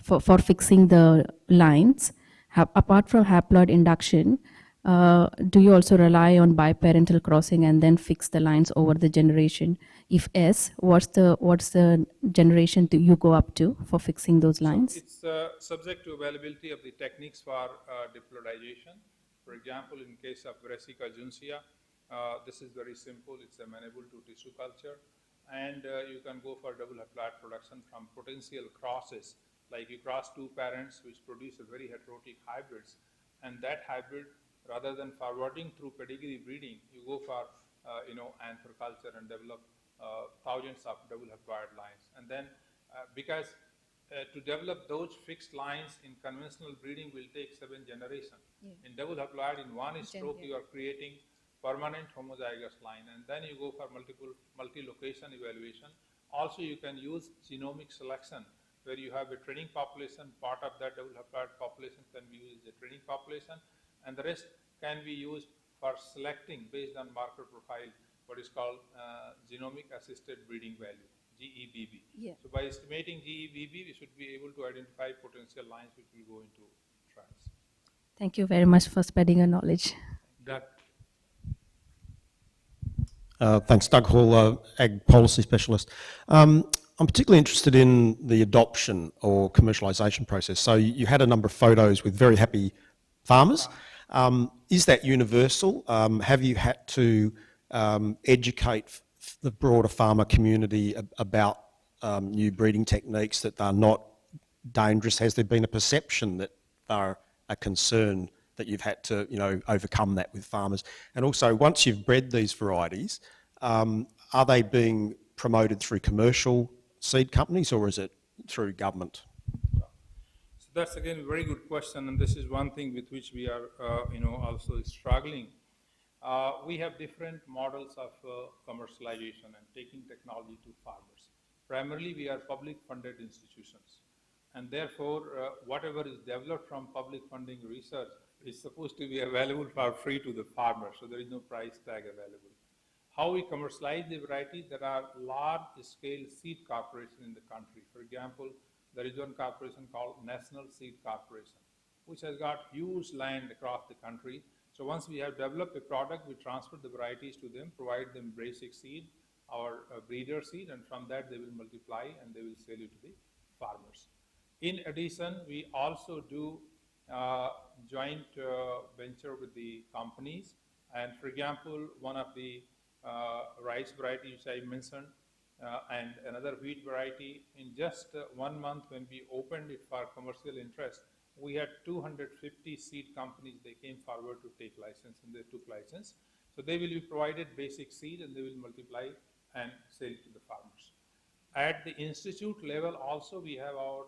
for fixing the lines, apart from haploid induction, do you also rely on biparental crossing and then fix the lines over the generation? If yes, what's the generation do you go up to for fixing those lines? So it's subject to availability of the techniques for diploidization. For example, in case of Brassica juncea, this is very simple. It's amenable to tissue culture. And you can go for double haploid production from potential crosses, like you cross 2 parents which produce a very heterotic hybrids, and that hybrid, rather than forwarding through pedigree breeding, you go for anther culture and develop thousands of double haploid lines. And then because to develop those fixed lines in conventional breeding will take 7 generations. In double haploid, in one stroke, you are creating permanent homozygous line, and then you go for multi-location evaluation. Also, you can use genomic selection, where you have a training population. Part of that double haploid population can be used as a training population, and the rest can be used for selecting based on marker profile, what is called genomic assisted breeding value, GEBV. Yeah. So by estimating GEBV, we should be able to identify potential lines which will go into trials. Thank you very much for spreading your knowledge. Doug. Thanks, Doug Hall, Ag Policy Specialist. I'm particularly interested in the adoption or commercialisation process. So you had a number of photos with very happy farmers. Is that universal? Have you had to educate the broader farmer community about new breeding techniques, that they're not dangerous? Has there been a perception that they're a concern, that you've had to, overcome that with farmers? And also, once you've bred these varieties, are they being promoted through commercial seed companies, or is it through government? So that's again a very good question, and this is one thing with which we are, also struggling. We have different models of commercialization and taking technology to farmers. Primarily, we are public-funded institutions, and therefore, whatever is developed from public funding research is supposed to be available for free to the farmer, so there is no price tag available. How we commercialize the varieties? There are large-scale seed corporations in the country. For example, there is one corporation called National Seed Corporation, which has got huge land across the country. So once we have developed a product, we transfer the varieties to them, provide them basic seed or breeder seed, and from that they will multiply and they will sell it to the farmers. In addition, we also do joint venture with the companies. And for example, one of the rice variety which I mentioned, and another wheat variety, in just 1 month when we opened it for commercial interest, we had 250 seed companies. They came forward to take license, and they took license. So they will be provided basic seed and they will multiply and sell to the farmers. At the institute level also, we have our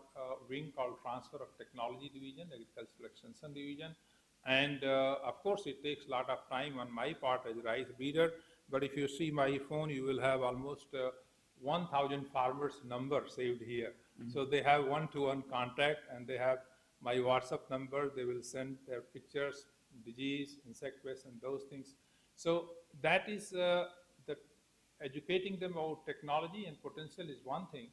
wing called Transfer of Technology Division, Agricultural Extension Division. And of course, it takes a lot of time on my part as rice breeder. But if you see my phone, you will have almost 1,000 farmers' number saved here. Mm-hmm. So they have one-to-one contact, and they have my WhatsApp number. They will send their pictures, disease, insect pests, and those things. So that is the educating them about technology and potential is one thing,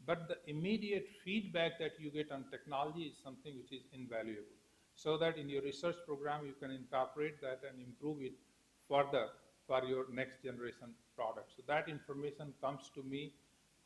but the immediate feedback that you get on technology is something which is invaluable. So that in your research program, you can incorporate that and improve it further for your next generation product. So that information comes to me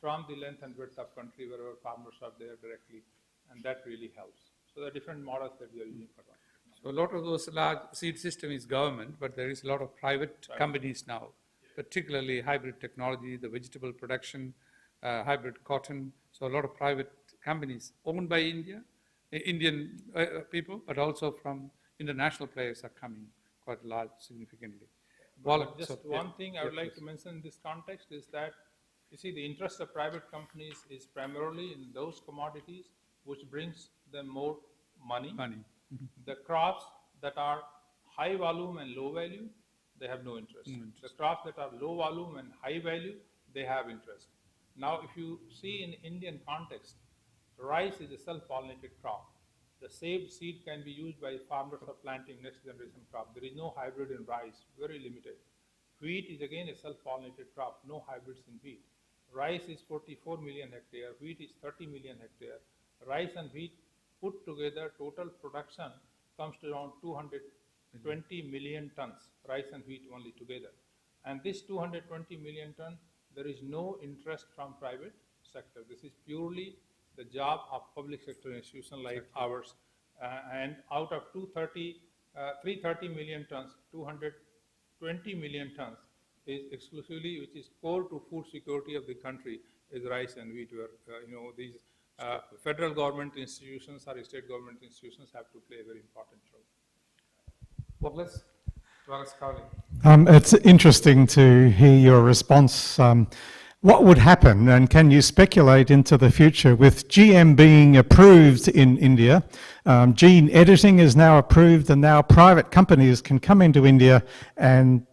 from the length and width of country wherever farmers are there directly, and that really helps. So there are different models that we are using for that. So a lot of those large seed system is government, but there is a lot of private companies now, particularly hybrid technology, the vegetable production, hybrid cotton. So a lot of private companies owned by Indian people, but also from international players are coming quite large, significantly. Well, just one thing I would like to mention in this context is that, you see, the interest of private companies is primarily in those commodities which brings them more money. Mm-hmm. The crops that are high volume and low value, they have no interest. The crops that are low volume and high value, they have interest. Now, if you see in Indian context, rice is a self-pollinated crop. The saved seed can be used by farmers for planting next generation crop. There is no hybrid in rice, very limited. Wheat is again a self-pollinated crop, no hybrids in wheat. Rice is 44 million hectare, wheat is 30 million hectare. Rice and wheat put together, total production comes to around 220 million tons, rice and wheat only together. And this 220 million ton, there is no interest from private sector. This is purely the job of public sector institution like ours. And out of 330 million tons, 220 million tons is exclusively, which is core to food security of the country, is rice and wheat, where these federal government institutions or state government institutions have to play a very important role. Wallace Cowley. It's interesting to hear your response. What would happen, and can you speculate into the future with GM being approved in India? Gene editing is now approved, and now private companies can come into India and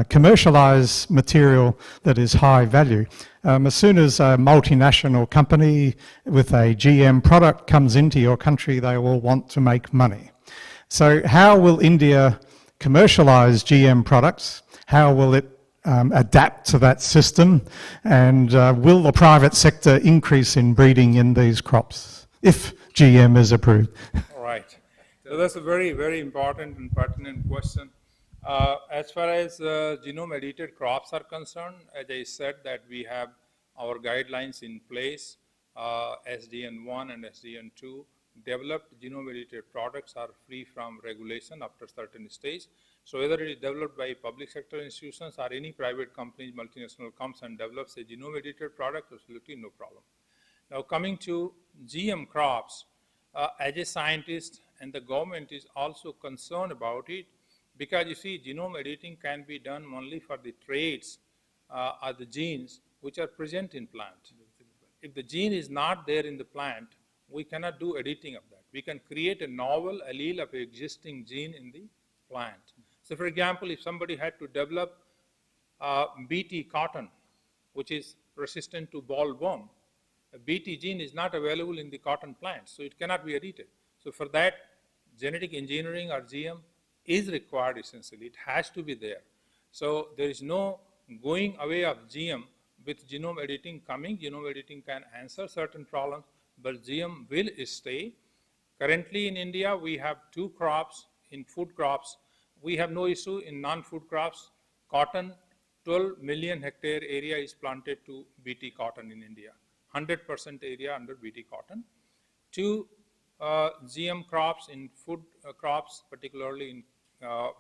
commercialize material that is high value. As soon as a multinational company with a GM product comes into your country, they will want to make money. So how will India commercialize GM products? How will it adapt to that system? And will the private sector increase in breeding in these crops if GM is approved? All right. So that's a very, very important and pertinent question. As far as genome-edited crops are concerned, as I said, that we have our guidelines in place, SDN1 and SDN2. Developed genome-edited products are free from regulation after certain stage. So whether it is developed by public sector institutions or any private company, multinational comes and develops a genome edited product, absolutely no problem. Now coming to GM crops, as a scientist and the government is also concerned about it, because you see genome editing can be done only for the traits or the genes which are present in plant. If the gene is not there in the plant, we cannot do editing of that. We can create a novel allele of an existing gene in the plant. So for example, if somebody had to develop BT cotton, which is resistant to bollworm, a BT gene is not available in the cotton plant, so it cannot be edited. So for that, genetic engineering or GM is required essentially. It has to be there. So there is no going away of GM with genome editing coming. Genome editing can answer certain problems, but GM will stay. Currently in India, we have 2 crops in food crops. We have no issue in non-food crops. Cotton, 12 million hectare area is planted to BT cotton in India. 100% area under BT cotton. 2 GM crops in food crops, particularly in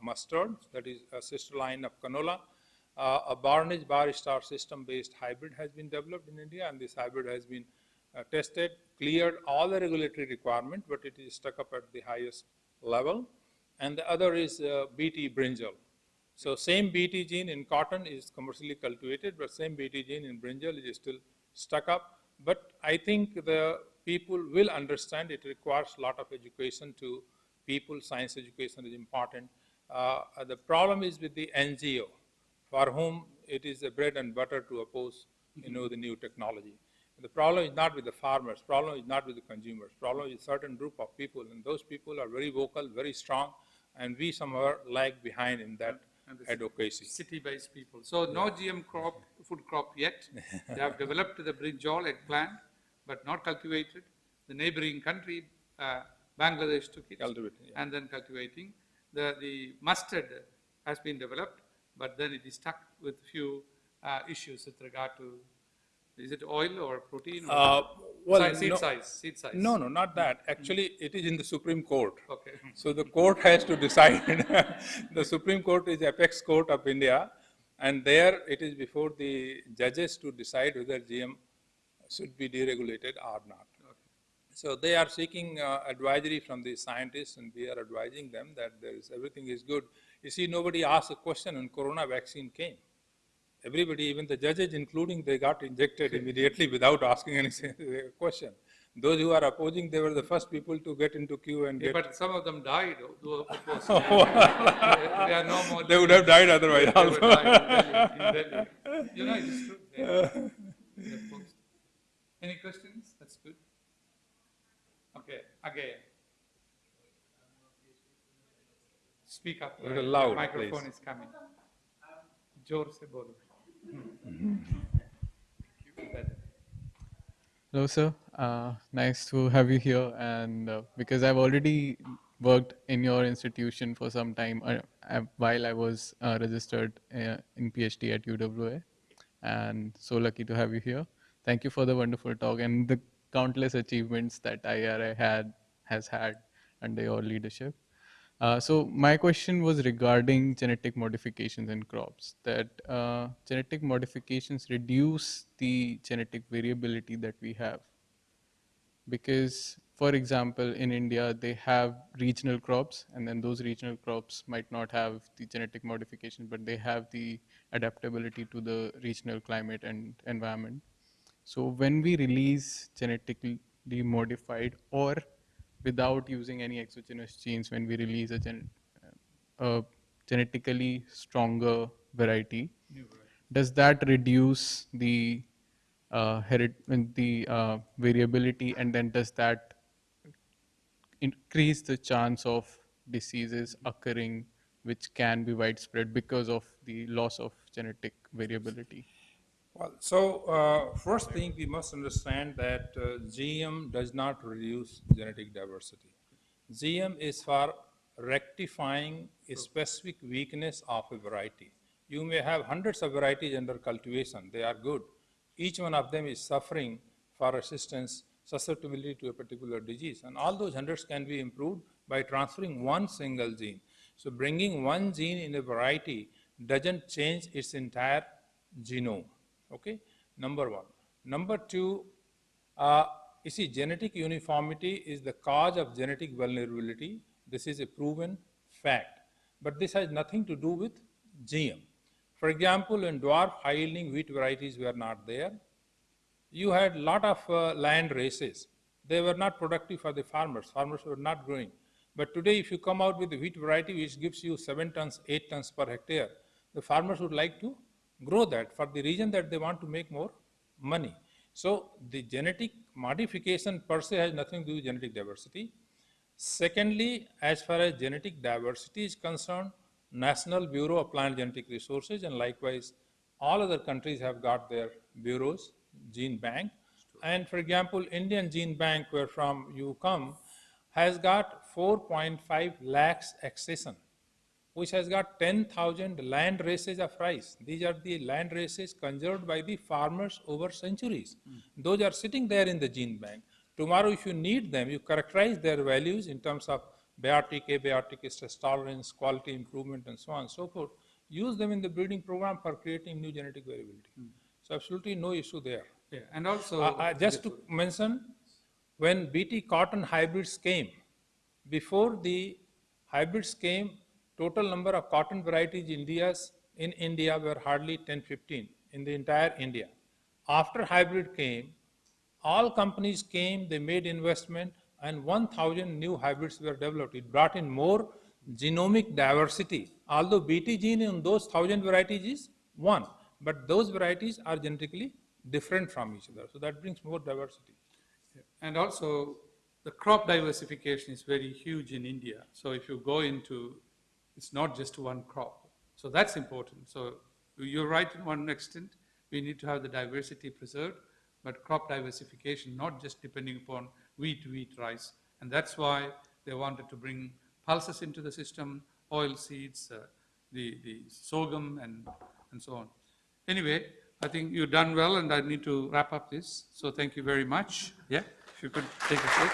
mustard, that is a sister line of canola. A Barnage Bar Star system based hybrid has been developed in India, and this hybrid has been tested, cleared all the regulatory requirement, but it is stuck up at the highest level. And the other is BT brinjal. So same BT gene in cotton is commercially cultivated, but same BT gene in brinjal is still stuck up. But I think the people will understand it requires a lot of education to people. Science education is important. The problem is with the NGO, for whom it is the bread and butter to oppose, the new technology. The problem is not with the farmers. Problem is not with the consumers. Problem is a certain group of people, and those people are very vocal, very strong, and we somehow lag behind in that advocacy. City-based people. So no GM crop, food crop yet. They have developed the brinjal eggplant, but not cultivated. The neighboring country, Bangladesh, took it and then cultivating. The mustard has been developed, but then it is stuck with few issues with regard to, is it oil or protein? Or seed size. No, not that. Actually, it is in the Supreme Court. Okay. So the court has to decide. The Supreme Court is the apex court of India, and there it is before the judges to decide whether GM should be deregulated or not. Okay. So they are seeking advisory from the scientists, and we are advising them that everything is good. You see, nobody asked a question when corona vaccine came. Everybody, even the judges including, they got injected immediately without asking any question. Those who are opposing, they were the first people to get into queue and get... But some of them died. Who opposed. They are no more. They would have died otherwise They also. would die in Delhi. It is true. They opposed. Any questions? That's good. Okay, again. Speak up. Little loud, The microphone please. is coming. Jor se bolo. Hello, sir. Nice to have you here. And because I've already worked in your institution for some time while I was registered in Ph.D. at UWA, and so lucky to have you here. Thank you for the wonderful talk and the countless achievements that IRI has had under your leadership. So my question was regarding genetic modifications in crops, that genetic modifications reduce the genetic variability that we have. Because, for example, in India, they have regional crops, and then those regional crops might not have the genetic modification, but they have the adaptability to the regional climate and environment. So when we release genetically modified or without using any exogenous genes, when we release a genetically stronger variety, does that reduce the variability, and then does that increase the chance of diseases occurring which can be widespread because of the loss of genetic variability? Well, so first thing we must understand that GM does not reduce genetic diversity. GM is for rectifying a specific weakness of a variety. You may have hundreds of varieties under cultivation. They are good. Each one of them is suffering for resistance, susceptibility to a particular disease. And all those hundreds can be improved by transferring one single gene. So bringing one gene in a variety doesn't change its entire genome, okay? Number one. Number two, you see, genetic uniformity is the cause of genetic vulnerability. This is a proven fact. But this has nothing to do with GM. For example, when dwarf high-yielding wheat varieties were not there, you had a lot of land races. They were not productive for the farmers. Farmers were not growing. But today, if you come out with a wheat variety which gives you 7 tons, 8 tons per hectare, the farmers would like to grow that for the reason that they want to make more money. So the genetic modification per se has nothing to do with genetic diversity. Secondly, as far as genetic diversity is concerned, National Bureau of Plant Genetic Resources and likewise all other countries have got their bureaus, gene bank. And for example, Indian Gene Bank, where from you come, has got 4.5 lakhs accession, which has got 10,000 land races of rice. These are the land races conserved by the farmers over centuries. Those are sitting there in the gene bank. Tomorrow, if you need them, you characterize their values in terms of biotic, abiotic, stress tolerance, quality improvement, and so on and so forth. Use them in the breeding program for creating new genetic variability. So absolutely no issue there. Yeah, and also just to mention, when BT cotton hybrids came, before the hybrids came, total number of cotton varieties in India were hardly 10, 15 in the entire India. After hybrid came, all companies came, they made investment, and 1,000 new hybrids were developed. It brought in more genomic diversity. Although BT gene in those 1,000 varieties is one, but those varieties are genetically different from each other. So that brings more diversity. And also, the crop diversification is very huge in India. So if you go into, it's not just one crop. So that's important. So you're right in one extent, we need to have the diversity preserved, but crop diversification, not just depending upon wheat, rice. And that's why they wanted to bring pulses into the system, oil seeds, the sorghum, and so on. Anyway, I think you've done well, and I need to wrap up this. So thank you very much. Yeah, if you could take a seat.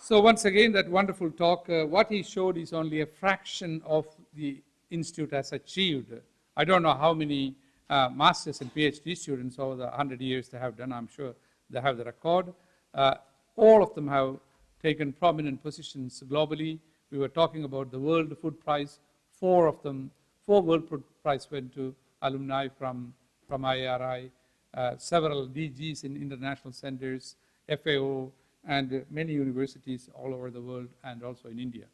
So once again, that wonderful talk, what he showed is only a fraction of the institute has achieved. I don't know how many masters and PhD students over the 100 years they have done. I'm sure they have the record. All of them have taken prominent positions globally. We were talking about the World Food Prize. 4 World Food Prize went to alumni from IRI, several DGs in international centers, FAO, and many universities all over the world and also in India.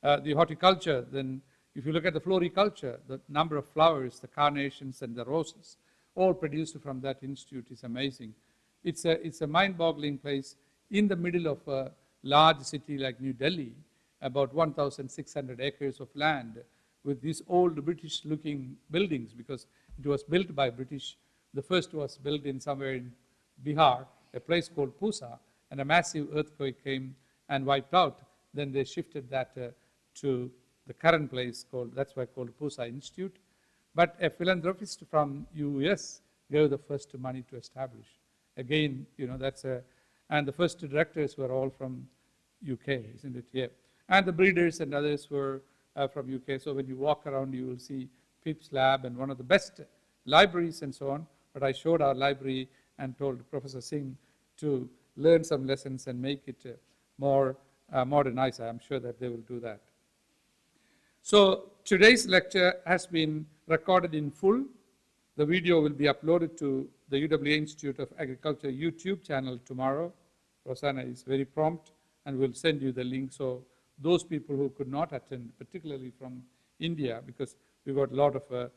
The horticulture, then if you look at the floriculture, the number of flowers, the carnations and the roses, all produced from that institute is amazing. It's a mind-boggling place in the middle of a large city like New Delhi, about 1,600 acres of land with these old British-looking buildings because it was built by British. The first was built in somewhere in Bihar, a place called Pusa, and a massive earthquake came and wiped out. Then they shifted that to the current place that's why called Pusa Institute. But a philanthropist from US gave the first money to establish. Again, and the first directors were all from UK, isn't it? Yeah. And the breeders and others were from UK. So when you walk around, you will see Pip's lab and one of the best libraries and so on. But I showed our library and told Professor Singh to learn some lessons and make it more modernized. I'm sure that they will do that. So today's lecture has been recorded in full. The video will be uploaded to the UWA Institute of Agriculture YouTube channel tomorrow. Rosanna is very prompt and will send you the link. So those people who could not attend, particularly from India, because we got a lot of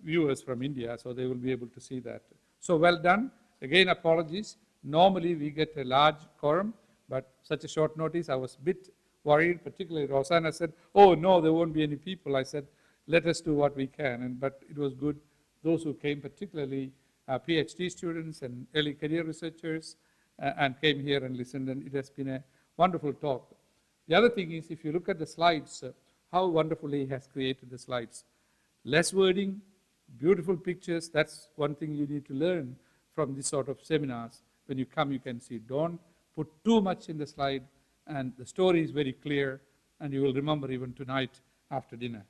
viewers from India, so they will be able to see that. So well done. Again, apologies. Normally we get a large quorum, but such a short notice, I was a bit worried, particularly Rosanna said, oh no, there won't be any people. I said, let us do what we can, but it was good. Those who came, particularly PhD students and early career researchers, and came here and listened, and it has been a wonderful talk. The other thing is, if you look at the slides, how wonderfully he has created the slides. Less wording, beautiful pictures, that's one thing you need to learn from this sort of seminars. When you come, you can see. Don't put too much in the slide. and the story is very clear, and you will remember even tonight after dinner.